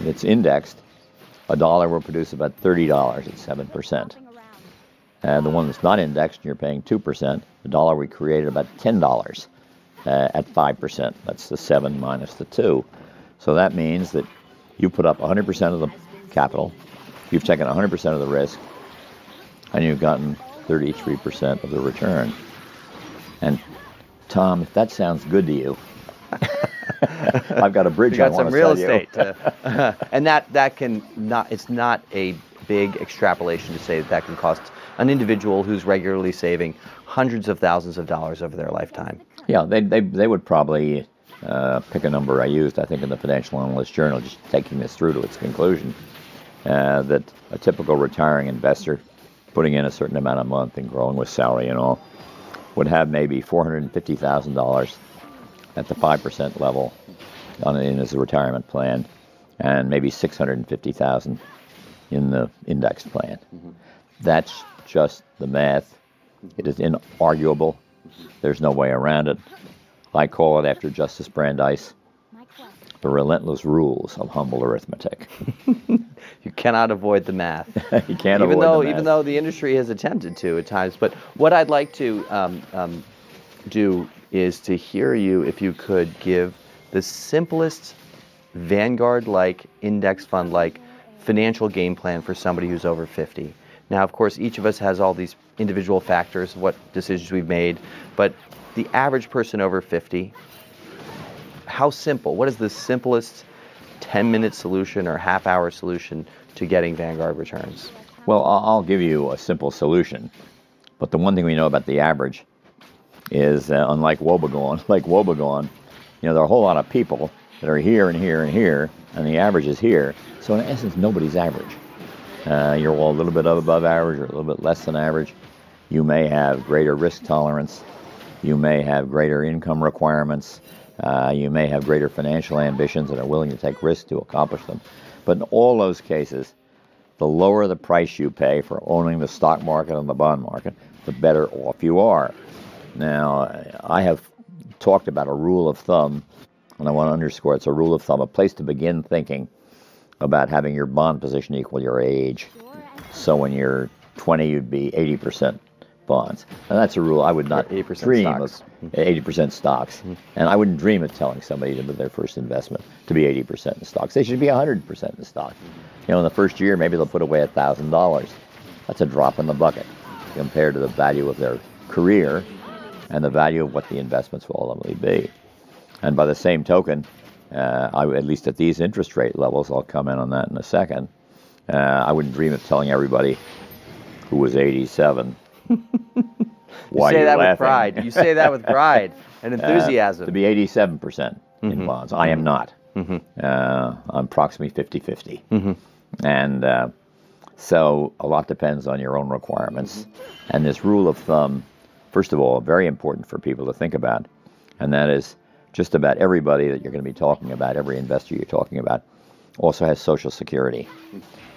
that's indexed, $1 will produce about $30 at 7%. And the one that's not indexed, you're paying 2%. The dollar we created about $10 at 5%. That's the 7 minus the 2. So that means that you put up 100% of the capital, you've taken 100% of the risk, and you've gotten 33% of the return. And Tom, if that sounds good to you, I've got a bridge You I got want some to real sell you. estate. And that can not, it's not a big extrapolation to say that can cost an individual who's regularly saving hundreds of thousands of dollars over their lifetime. Yeah, they would probably pick a number I used, I think, in the Financial Analyst Journal, just taking this through to its conclusion, that a typical retiring investor putting in a certain amount a month and growing with salary and all would have maybe $450,000 at the 5% level in his retirement plan, and maybe $650,000 in the indexed plan. That's just the math. It is inarguable. There's no way around it. I call it, after Justice Brandeis, the relentless rules of humble arithmetic. You cannot avoid the math. You can't avoid the math. Even though the industry has attempted to at times. But what I'd like to do is to hear you, if you could give the simplest Vanguard-like, index fund-like financial game plan for somebody who's over 50. Now, of course, each of us has all these individual factors, what decisions we've made, but the average person over 50, how simple? What is the simplest 10-minute solution or half-hour solution to getting Vanguard returns? Well, I'll give you a simple solution, but the one thing we know about the average is, unlike Wobegon, there are a whole lot of people that are here and here and here, and the average is here. So in essence, nobody's average. You're all a little bit above average or a little bit less than average. You may have greater risk tolerance. You may have greater income requirements. You may have greater financial ambitions and are willing to take risks to accomplish them. But in all those cases, the lower the price you pay for owning the stock market and the bond market, the better off you are. Now, I have talked about a rule of thumb, and I want to underscore it's a rule of thumb, a place to begin thinking about having your bond position equal your age. So when you're 20, you'd be 80% bonds. And that's a rule I would not 80% dream stocks. of, 80% stocks. And I wouldn't dream of telling somebody to do their first investment to be 80% in stocks. They should be 100% in stocks. In the first year, maybe they'll put away $1,000. That's a drop in the bucket compared to the value of their career and the value of what the investments will ultimately be. And by the same token, at least at these interest rate levels, I'll comment on that in a second, I wouldn't dream of telling everybody who was 87 why you say you're that laughing. with pride. You say that with pride and enthusiasm. To be 87% in bonds. I am not. I'm approximately 50-50. And so a lot depends on your own requirements. And this rule of thumb, first of all, very important for people to think about, and that is just about everybody that you're going to be talking about, every investor you're talking about, also has Social Security.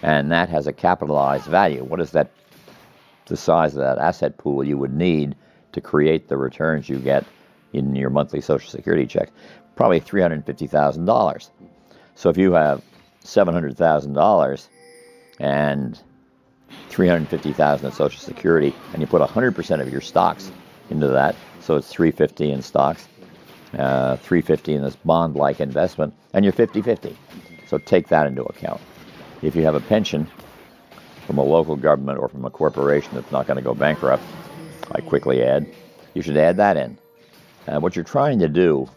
And that has a capitalized value. What does that the size of that asset pool you would need to create the returns you get in your monthly Social Security check, probably $350,000. So if you have $700,000 and $350,000 in Social Security, and you put 100% of your stocks into that, so it's $350 in stocks, $350 in this bond-like investment, and you're 50-50. So take that into account. If you have a pension from a local government or from a corporation that's not going to go bankrupt, I quickly add, you should add that in. What you're trying to do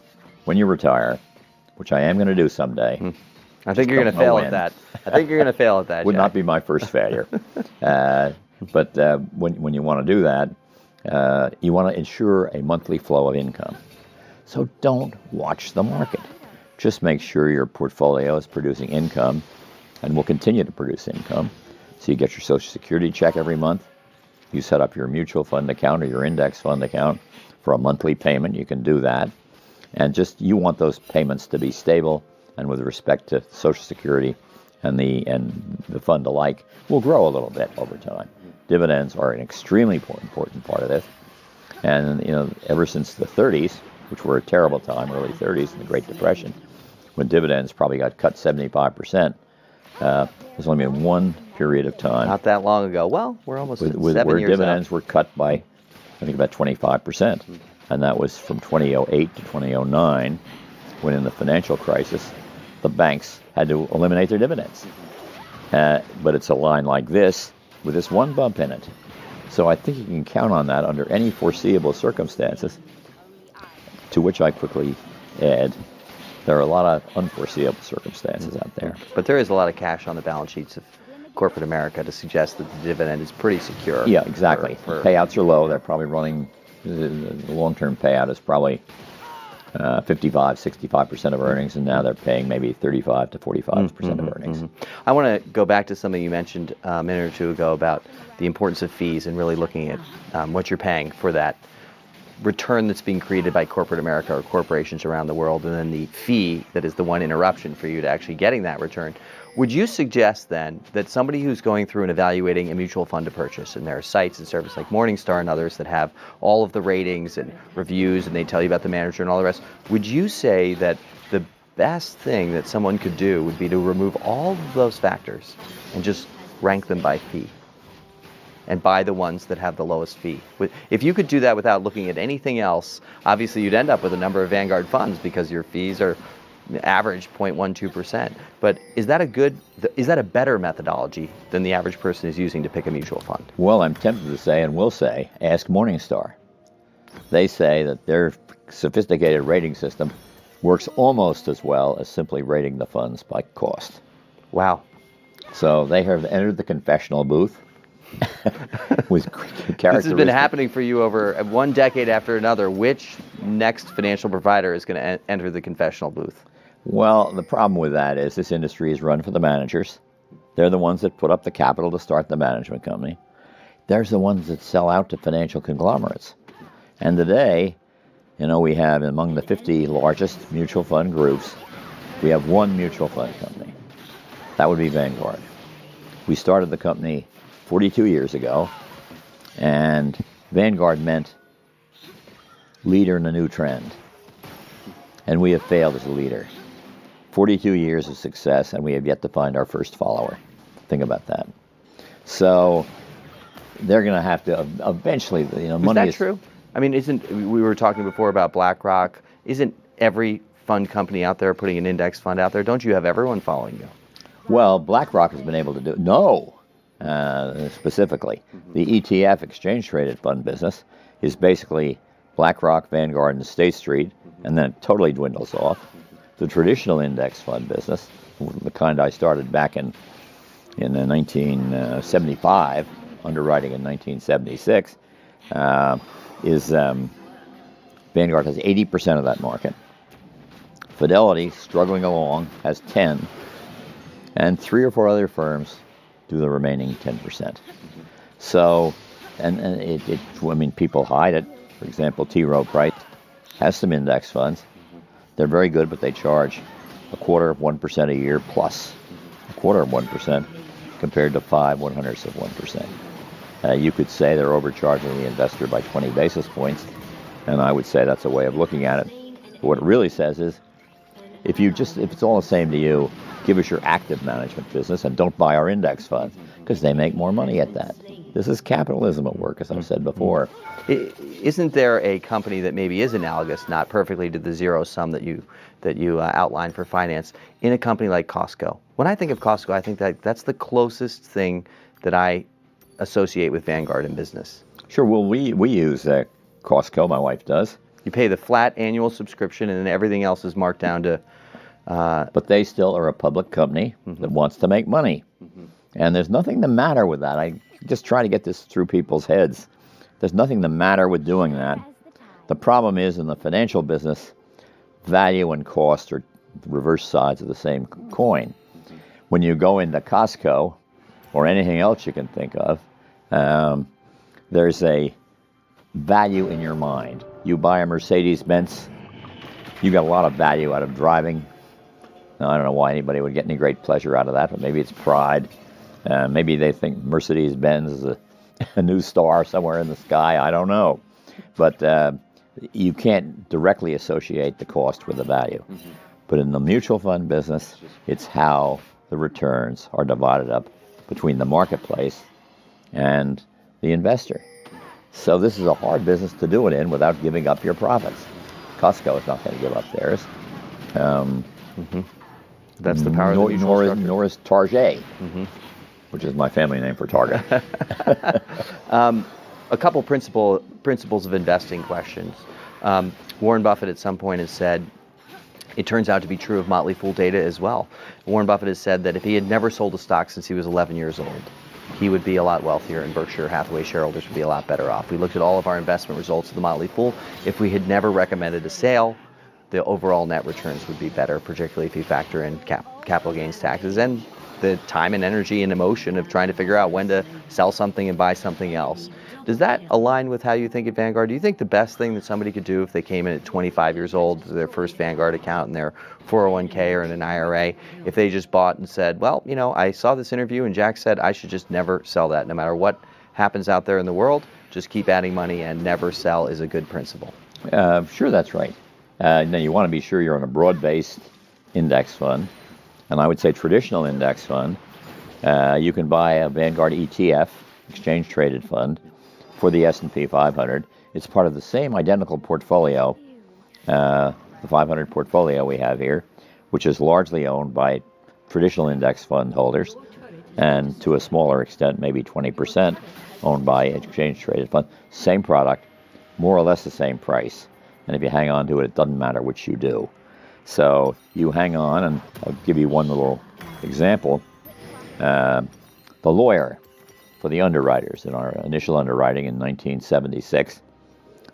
when you retire, which I am going to do someday. I think you're going to fail at that. I think you're going to fail at that. Would Jack. not be my first failure. But when you want to do that, you want to ensure a monthly flow of income. So don't watch the market. Just make sure your portfolio is producing income and will continue to produce income. So you get your Social Security check every month. You set up your mutual fund account or your index fund account for a monthly payment. You can do that. And just you want those payments to be stable, and with respect to Social Security and the fund alike, will grow a little bit over time. Dividends are an extremely important part of this. And ever since the 30s, which were a terrible time, early 30s, and the Great Depression, when dividends probably got cut 75%, there's only been one period of time. Not that long ago. Well, we're almost 7 years where out. dividends were cut by, I think, about 25%. And that was from 2008 to 2009, when in the financial crisis, the banks had to eliminate their dividends. But it's a line like this, with this one bump in it. So I think you can count on that under any foreseeable circumstances, to which I quickly add, there are a lot of unforeseeable circumstances out there. But there is a lot of cash on the balance sheets of corporate America to suggest that the dividend is pretty secure. Yeah, exactly. for- Payouts are low. They're probably running, the long-term payout is probably 65% of earnings, and now they're paying maybe 35 to 45% of earnings. I want to go back to something you mentioned a minute or two ago about the importance of fees and really looking at what you're paying for that return that's being created by corporate America or corporations around the world, and then the fee that is the one interruption for you to actually getting that return. Would you suggest then that somebody who's going through and evaluating a mutual fund to purchase, and there are sites and services like Morningstar and others that have all of the ratings and reviews, and they tell you about the manager and all the rest, would you say that the best thing that someone could do would be to remove all of those factors and just rank them by fee and buy the ones that have the lowest fee? If you could do that without looking at anything else, obviously you'd end up with a number of Vanguard funds because your fees are average 0.12%. But is that a better methodology than the average person is using to pick a mutual fund? Well, I'm tempted to say, and will say, ask Morningstar. They say that their sophisticated rating system works almost as well as simply rating the funds by cost. Wow. So they have entered the confessional booth with characteristics. This has been happening for you over one decade after another. Which next financial provider is going to enter the confessional booth? Well, the problem with that is this industry is run for the managers. They're the ones that put up the capital to start the management company. There's the ones that sell out to financial conglomerates. And today, we have among the 50 largest mutual fund groups, we have one mutual fund company. That would be Vanguard. We started the company 42 years ago, and Vanguard meant leader in a new trend. And we have failed as a leader. 42 years of success, and we have yet to find our first follower. Think about that. So they're going to have to eventually, money Is that true? I mean, we were talking before about BlackRock. Isn't every fund company out there putting an index fund out there? Don't you have everyone following you? Well, BlackRock has been able to do it. No, specifically. The ETF, exchange-traded fund business, is basically BlackRock, Vanguard, and State Street, and then it totally dwindles off. The traditional index fund business, the kind I started back in 1975, underwriting in 1976, is Vanguard has 80% of that market. Fidelity, struggling along, has 10%, and 3 or 4 other firms do the remaining 10%. So, and people hide it. For example, T. Rowe Price has some index funds. They're very good, but they charge 0.25% a year plus 0.25% compared to 5/100ths of 1%. You could say they're overcharging the investor by 20 basis points, and I would say that's a way of looking at it. But what it really says is, if it's all the same to you, give us your active management business and don't buy our index funds, because they make more money at that. This is capitalism at work, as I've said before. Isn't there a company that maybe is analogous, not perfectly to the zero sum that you outlined for finance, in a company like Costco? When I think of Costco, I think that's the closest thing that I associate with Vanguard in business. Sure, well, we use Costco, my wife does. You pay the flat annual subscription, and then everything else is marked down to... But they still are a public company that wants to make money. And there's nothing the matter with that. I just try to get this through people's heads. There's nothing the matter with doing that. The problem is, in the financial business, value and cost are reverse sides of the same coin. When you go into Costco, or anything else you can think of, there's a value in your mind. You buy a Mercedes-Benz, you got a lot of value out of driving. Now, I don't know why anybody would get any great pleasure out of that, but maybe it's pride. Maybe they think Mercedes-Benz is a new star somewhere in the sky. I don't know. But you can't directly associate the cost with the value. But in the mutual fund business, it's how the returns are divided up between the marketplace and the investor. So this is a hard business to do it in without giving up your profits. Costco is not going to give up theirs. That's the power of the mutual structure. Nor is Target, which is my family name for Target. A couple principles of investing questions. Warren Buffett at some point has said, it turns out to be true of Motley Fool data as well. Warren Buffett has said that if he had never sold a stock since he was 11 years old, he would be a lot wealthier, and Berkshire Hathaway shareholders would be a lot better off. We looked at all of our investment results of the Motley Fool. If we had never recommended a sale, the overall net returns would be better, particularly if you factor in capital gains taxes and the time and energy and emotion of trying to figure out when to sell something and buy something else. Does that align with how you think at Vanguard? Do you think the best thing that somebody could do if they came in at 25 years old to their first Vanguard account in their 401k or in an IRA, if they just bought and said, well, you know, I saw this interview and Jack said I should just never sell that, no matter what happens out there in the world, just keep adding money and never sell is a good principle? Sure, that's right. Now you want to be sure you're on a broad-based index fund, and I would say traditional index fund. You can buy a Vanguard ETF, exchange-traded fund, for the S&P 500. It's part of the same identical portfolio, the 500 portfolio we have here, which is largely owned by traditional index fund holders, and to a smaller extent, maybe 20%, owned by exchange-traded fund. Same product, more or less the same price. And if you hang on to it, it doesn't matter which you do. So you hang on, and I'll give you one little example. The lawyer for the underwriters in our initial underwriting in 1976,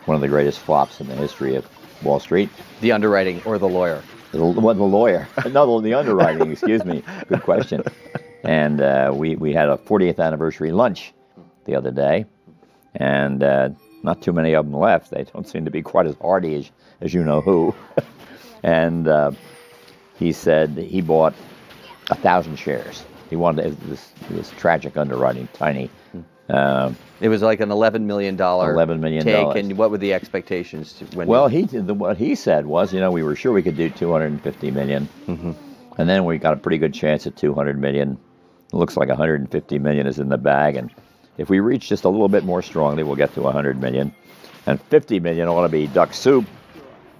one of the greatest flops in the history of Wall Street. The underwriting or the lawyer? The lawyer. No, the underwriting, excuse me. Good question. And we had a 40th anniversary lunch the other day, and not too many of them left. They don't seem to be quite as hardy as you know who. And he said he bought 1,000 shares. He wanted this tragic underwriting, tiny. It was like an $11 million $11 million take, and what were the expectations? What he said was, we were sure we could do 250 million, and then we got a pretty good chance at 200 million. It looks like 150 million is in the bag, and if we reach just a little bit more strongly, we'll get to 100 million, and 50 million ought to be duck soup.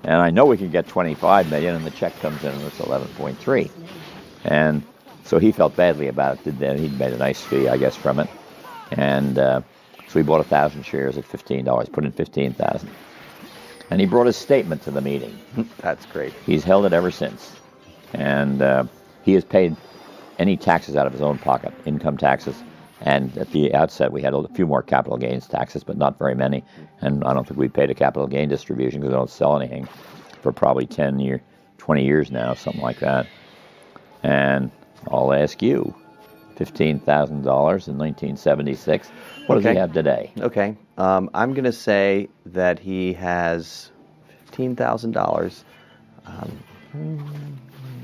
And I know we can get 25 million, and the check comes in, and it's 11.3. And so he felt badly about it. He'd made a nice fee, I guess, from it. And so he bought 1,000 shares at $15, put in 15,000. And he brought his statement to the meeting. That's great. He's held it ever since. And he has paid any taxes out of his own pocket, income taxes. And at the outset, we had a few more capital gains taxes, but not very many. And I don't think we paid a capital gain distribution because we don't sell anything for probably 20 years now, something like that. And I'll ask you, $15,000 in 1976. What does he have today? Okay. I'm going to say that he has $15,000.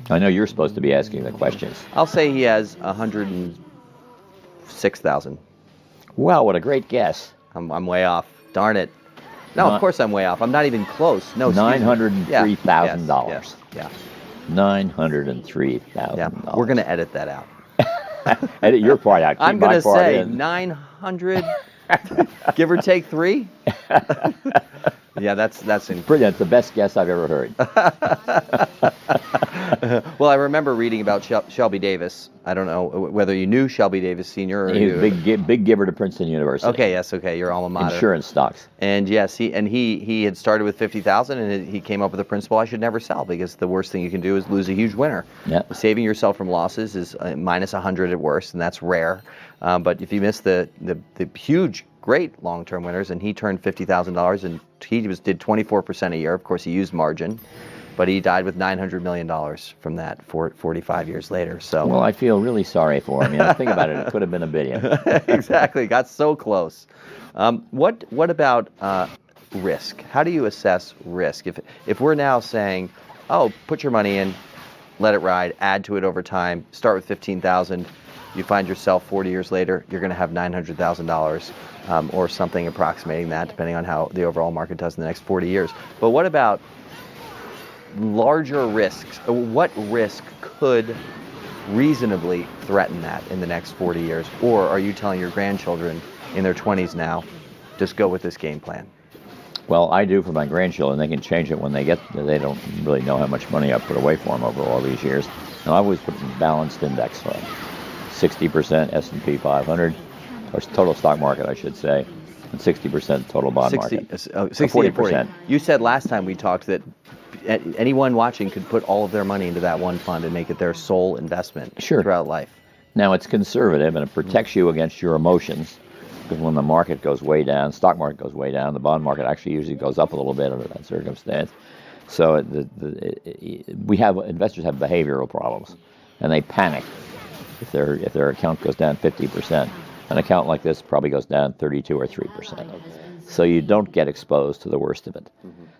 I know you're supposed to be asking the questions. I'll say he has 106,000. Well, what a great guess. I'm way off. Darn it. No, of course I'm way off. I'm not even close. No, $903,000. Yes. Yeah. $903,000. Yeah. We're going to edit that out. Edit your part out. Keep I'm going my to part say in. 900, give or take 3. Yeah, that's Brilliant. The best guess I've ever heard. Well, I remember reading about Shelby Davis. I don't know whether you knew Shelby Davis Sr. or He's a big giver to Princeton University. Okay, yes, okay, your alma mater. Insurance stocks. And yes, he had started with 50,000, and he came up with the principle: I should never sell, because the worst thing you can do is lose a huge winner. Yeah. Saving yourself from losses is minus 100 at worst, and that's rare. But if you miss the huge, great long-term winners, and he turned $50,000, and he did 24% a year. Of course, he used margin. But he died with $900 million from that 45 years later. So Well, I feel really sorry for him. Think about it. It could have been $1 billion. Exactly. Got so close. What about risk? How do you assess risk? If we're now saying, oh, put your money in, let it ride, add to it over time, start with 15,000, you find yourself 40 years later, you're going to have $900,000 or something approximating that, depending on how the overall market does in the next 40 years. But what about larger risks? What risk could reasonably threaten that in the next 40 years? Or are you telling your grandchildren in their 20s now, just go with this game plan? Well, I do for my grandchildren. They can change it when they get there. They don't really know how much money I put away for them over all these years. And I always put in a balanced index fund. 60% S&P 500, or total stock market, I should say, and 60% total bond market. 40%. You said last time we talked that anyone watching could put all of their money into that one fund and make it their sole investment throughout life. Now, it's conservative, and it protects you against your emotions, because when the market goes way down, stock market goes way down, the bond market actually usually goes up a little bit under that circumstance. So investors have behavioral problems, and they panic if their account goes down 50%. An account like this probably goes down 32 or 3%. So you don't get exposed to the worst of it.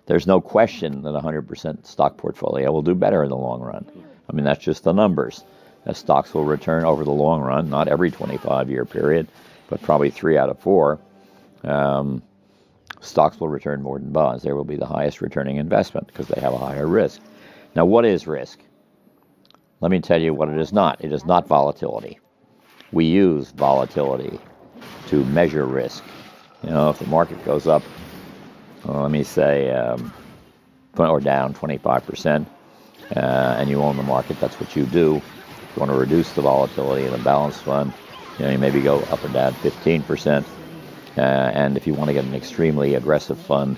There's no question that a 100% stock portfolio will do better in the long run. I mean, that's just the numbers. Stocks will return over the long run, not every 25-year period, but probably 3 out of 4. Stocks will return more than bonds. They will be the highest returning investment because they have a higher risk. Now, what is risk? Let me tell you what it is not. It is not volatility. We use volatility to measure risk. If the market goes up, let me say, or down 25%, and you own the market, that's what you do. If you want to reduce the volatility in a balanced fund, you maybe go up or down 15%. And if you want to get an extremely aggressive fund,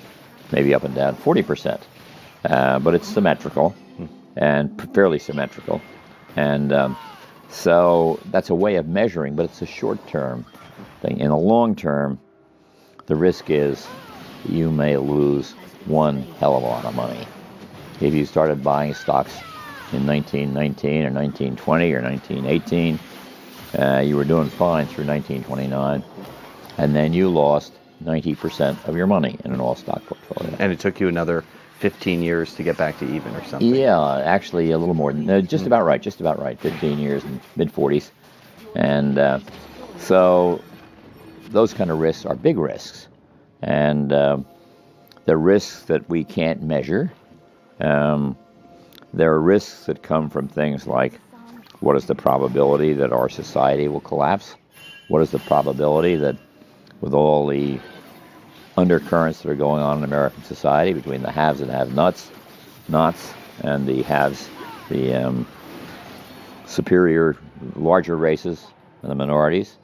maybe up and down 40%. But it's symmetrical and fairly symmetrical. And so that's a way of measuring, but it's a short-term thing. In the long term, the risk is you may lose one hell of a lot of money. If you started buying stocks in 1919 or 1920 or 1918, you were doing fine through 1929, and then you lost 90% of your money in an all-stock portfolio. And it took you another 15 years to get back to even or something. Yeah, actually a little more than, just about right, 15 years, in mid-40s. And so those kind of risks are big risks. And the risks that we can't measure, there are risks that come from things like, what is the probability that our society will collapse? What is the probability that with all the undercurrents that are going on in American society between the haves and have-nots, and the haves, the superior, larger races and the minorities,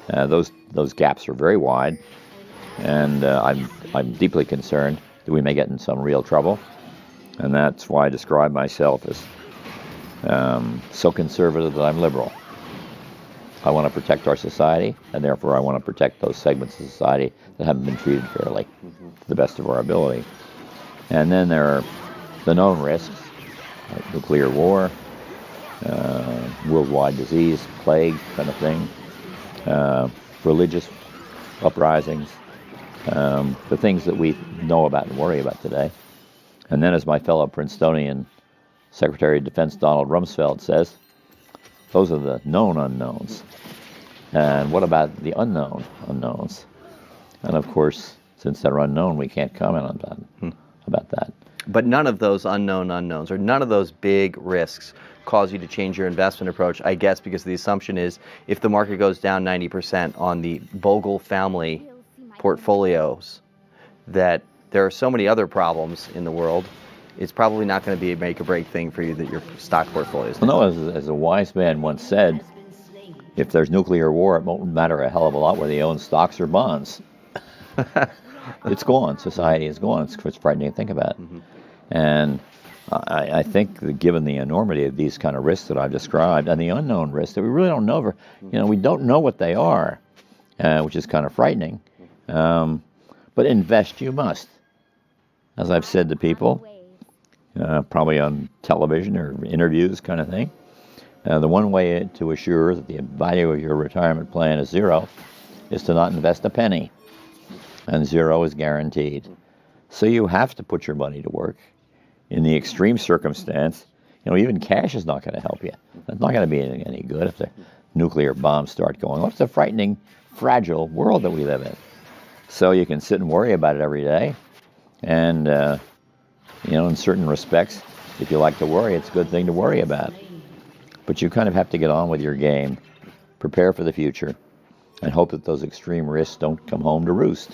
those gaps are very wide, and I'm deeply concerned that we may get in some real trouble, and that's why I describe myself as so conservative that I'm liberal. I want to protect our society, and therefore I want to protect those segments of society that haven't been treated fairly to the best of our ability. And then there are the known risks, like nuclear war, worldwide disease, plague kind of thing, religious uprisings, the things that we know about and worry about today. And then, as my fellow Princetonian Secretary of Defense Donald Rumsfeld says, those are the known unknowns. And what about the unknowns? And of course, since they're unknown, we can't comment on about that. But none of those unknown unknowns or none of those big risks cause you to change your investment approach, I guess, because the assumption is if the market goes down 90% on the Bogle family portfolios, that there are so many other problems in the world, it's probably not going to be a make or break thing for you that your stock portfolio is. Well, no, as a wise man once said, if there's nuclear war, it won't matter a hell of a lot whether you own stocks or bonds. It's gone. Society is gone. It's frightening to think about. And I think that given the enormity of these kind of risks that I've described and the unknown risks that we really don't know, we don't know what they are, which is kind of frightening. But invest you must. As I've said to people, probably on television or interviews kind of thing, the one way to assure that the value of your retirement plan is zero is to not invest a penny. And zero is guaranteed. So you have to put your money to work. In the extreme circumstance, even cash is not going to help you. It's not going to be any good if the nuclear bombs start going off. It's a frightening, fragile world that we live in. So you can sit and worry about it every day. And, in certain respects, if you like to worry, it's a good thing to worry about. But you kind of have to get on with your game, prepare for the future, and hope that those extreme risks don't come home to roost.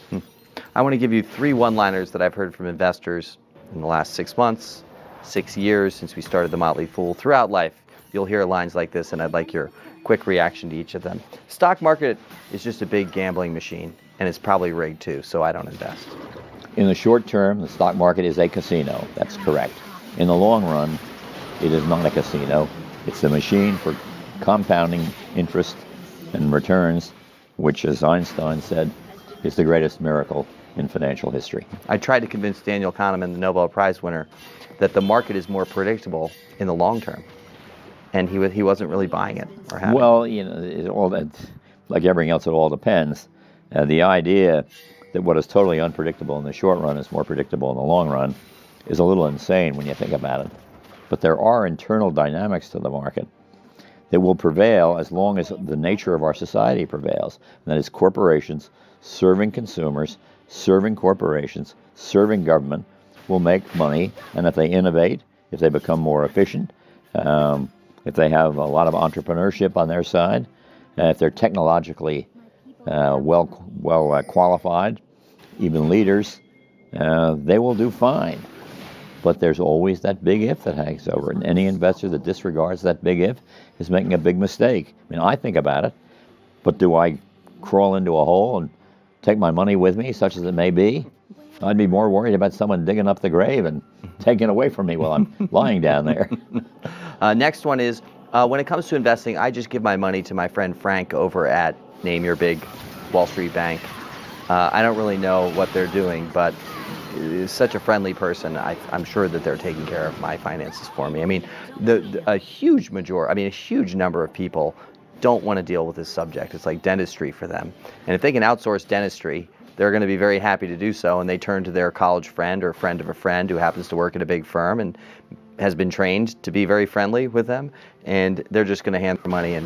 I want to give you 3 one-liners that I've heard from investors in the last 6 months, 6 years since we started The Motley Fool. Throughout life, you'll hear lines like this, and I'd like your quick reaction to each of them. Stock market is just a big gambling machine, and it's probably rigged too, so I don't invest. In the short term, the stock market is a casino. That's correct. In the long run, it is not a casino. It's a machine for compounding interest and returns, which, as Einstein said, is the greatest miracle in financial history. I tried to convince Daniel Kahneman, the Nobel Prize winner, that the market is more predictable in the long term, and he wasn't really buying it or having Well, it all like everything else, it all depends. The idea that what is totally unpredictable in the short run is more predictable in the long run is a little insane when you think about it. But there are internal dynamics to the market that will prevail as long as the nature of our society prevails. And that is corporations serving consumers, serving corporations, serving government will make money. And if they innovate, if they become more efficient, if they have a lot of entrepreneurship on their side, if they're technologically well qualified, even leaders, they will do fine. But there's always that big if that hangs over it. And any investor that disregards that big if is making a big mistake. I mean, I think about it, but do I crawl into a hole and take my money with me, such as it may be? I'd be more worried about someone digging up the grave and taking it away from me while I'm lying down there. Next one is, when it comes to investing, I just give my money to my friend Frank over at Name Your Big Wall Street Bank. I don't really know what they're doing, but is such a friendly person. I'm sure that they're taking care of my finances for me. I mean, a huge number of people don't want to deal with this subject. It's like dentistry for them. And if they can outsource dentistry, they're going to be very happy to do so. And they turn to their college friend or friend of a friend who happens to work at a big firm and has been trained to be very friendly with them. And they're just going to hand their money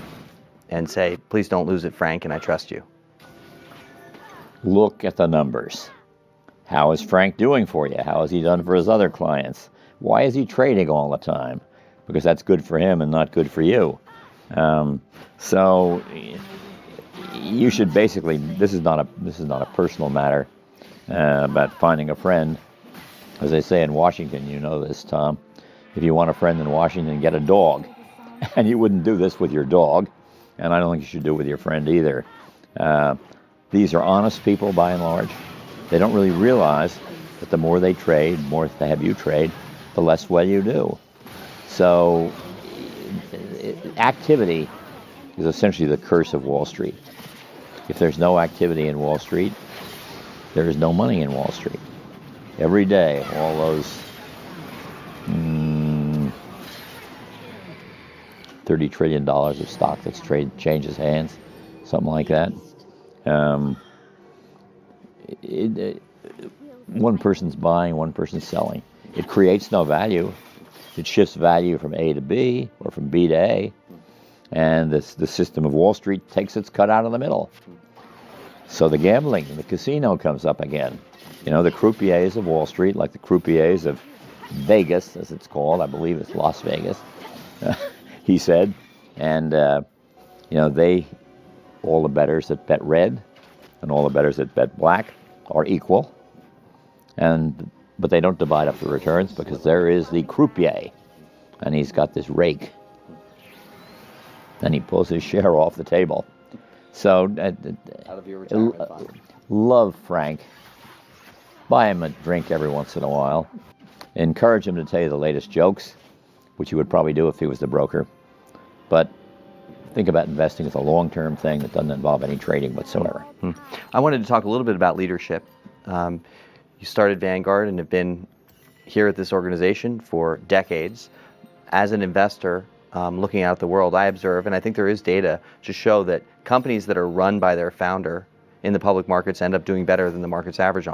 and say, please don't lose it, Frank, and I trust you. Look at the numbers. How is Frank doing for you? How has he done for his other clients? Why is he trading all the time? Because that's good for him and not good for you. So you should basically, this is not a personal matter about finding a friend. As they say in Washington, you know this, Tom, if you want a friend in Washington, get a dog. And you wouldn't do this with your dog, and I don't think you should do it with your friend either. These are honest people by and large. They don't really realize that the more they trade, the more they have you trade, the less well you do. So activity is essentially the curse of Wall Street. If there's no activity in Wall Street, there is no money in Wall Street. Every day, all those $30 trillion of stock that's changes hands, something like that. One person's buying, one person's selling. It creates no value. It shifts value from A to B or from B to A. and the system of Wall Street takes its cut out of the middle. So the gambling, the casino comes up again. You know, the croupiers of Wall Street, like the croupiers of Vegas, as it's called, I believe it's Las Vegas, he said, and you know, all the bettors that bet red and all the bettors that bet black are equal, but they don't divide up the returns because there is the croupier, and he's got this rake, and he pulls his share off the table. So, Out of your retirement fund. love Frank. Buy him a drink every once in a while. Encourage him to tell you the latest jokes, which he would probably do if he was the broker. But think about investing as a long-term thing that doesn't involve any trading whatsoever. I wanted to talk a little bit about leadership. You started Vanguard and have been here at this organization for decades. As an investor, looking out at the world, I observe, and I think there is data to show that companies that are run by their founder in the public markets end up doing better than the market's average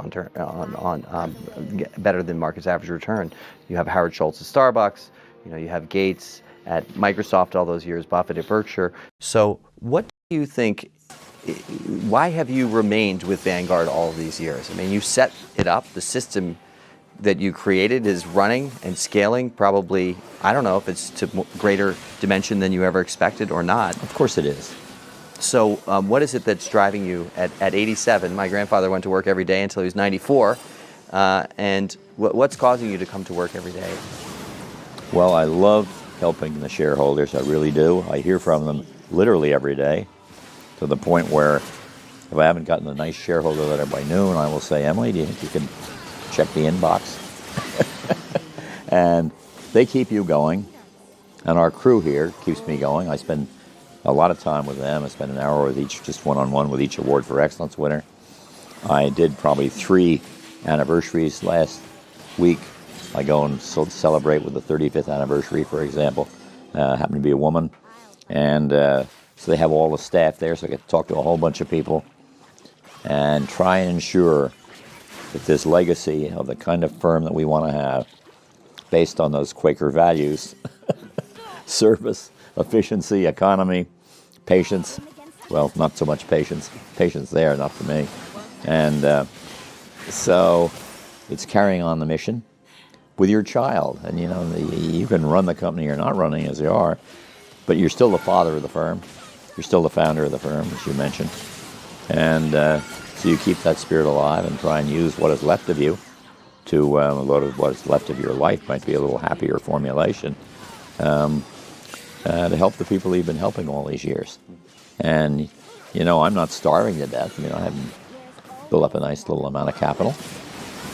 better than market's average return. You have Howard Schultz at Starbucks, you know, you have Gates at Microsoft all those years, Buffett at Berkshire. So what do you think, why have you remained with Vanguard all of these years? I mean, you set it up, the system that you created is running and scaling probably, I don't know if it's to greater dimension than you ever expected or not. Of course it is. So what is it that's driving you at 87? My grandfather went to work every day until he was 94. And what's causing you to come to work every day? Well, I love helping the shareholders. I really do. I hear from them literally every day, to the point where if I haven't gotten a nice shareholder letter by noon, I will say, Emily, do you think you can check the inbox? And they keep you going. And our crew here keeps me going. I spend a lot of time with them. I spend an hour with each, just one-on-one with each Award for Excellence winner. I did probably 3 anniversaries last week. I go and celebrate with the 35th anniversary, for example. Happened to be a woman. And so they have all the staff there, so I get to talk to a whole bunch of people and try and ensure that this legacy of the kind of firm that we want to have, based on those Quaker values, service, efficiency, economy, patience. Well, not so much patience. Patience there, not for me. And so it's carrying on the mission with your child. And, you know, you can run the company or not running as you are, but you're still the father of the firm. You're still the founder of the firm, as you mentioned. And so you keep that spirit alive and try and use what is left of you to a lot of what is left of your life might be a little happier formulation. To help the people you've been helping all these years. And, you know, I'm not starving to death. I mean, I haven't built up a nice little amount of capital.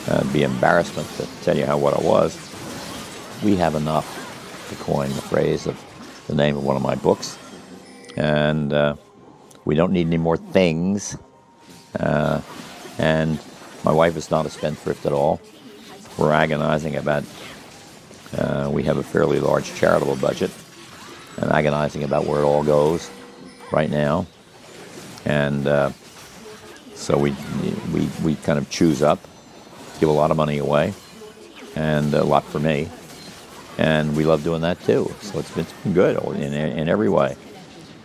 It'd be embarrassment to tell you what it was. We have enough, to coin the phrase of the name of one of my books. And we don't need any more things. And my wife is not a spendthrift at all. We're agonizing about, we have a fairly large charitable budget, and agonizing about where it all goes right now. And so we kind of choose up, give a lot of money away, and a lot for me. And we love doing that too. So it's been good in every way.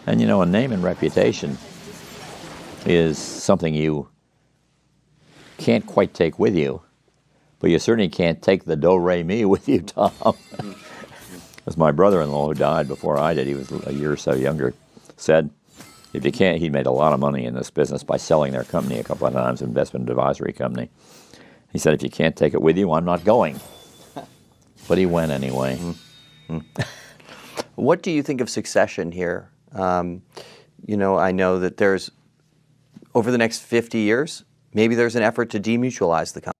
And, you know, a name and reputation is something you can't quite take with you, but you certainly can't take the do-re-mi with you, Tom. As my brother-in-law, who died before I did, he was a year or so younger, said, if you can't, he made a lot of money in this business by selling their company a couple of times, investment advisory company. He said, if you can't take it with you, I'm not going. But he went anyway. What do you think of succession here? You know, I know that there's, over the next 50 years, maybe there's an effort to demutualize the company.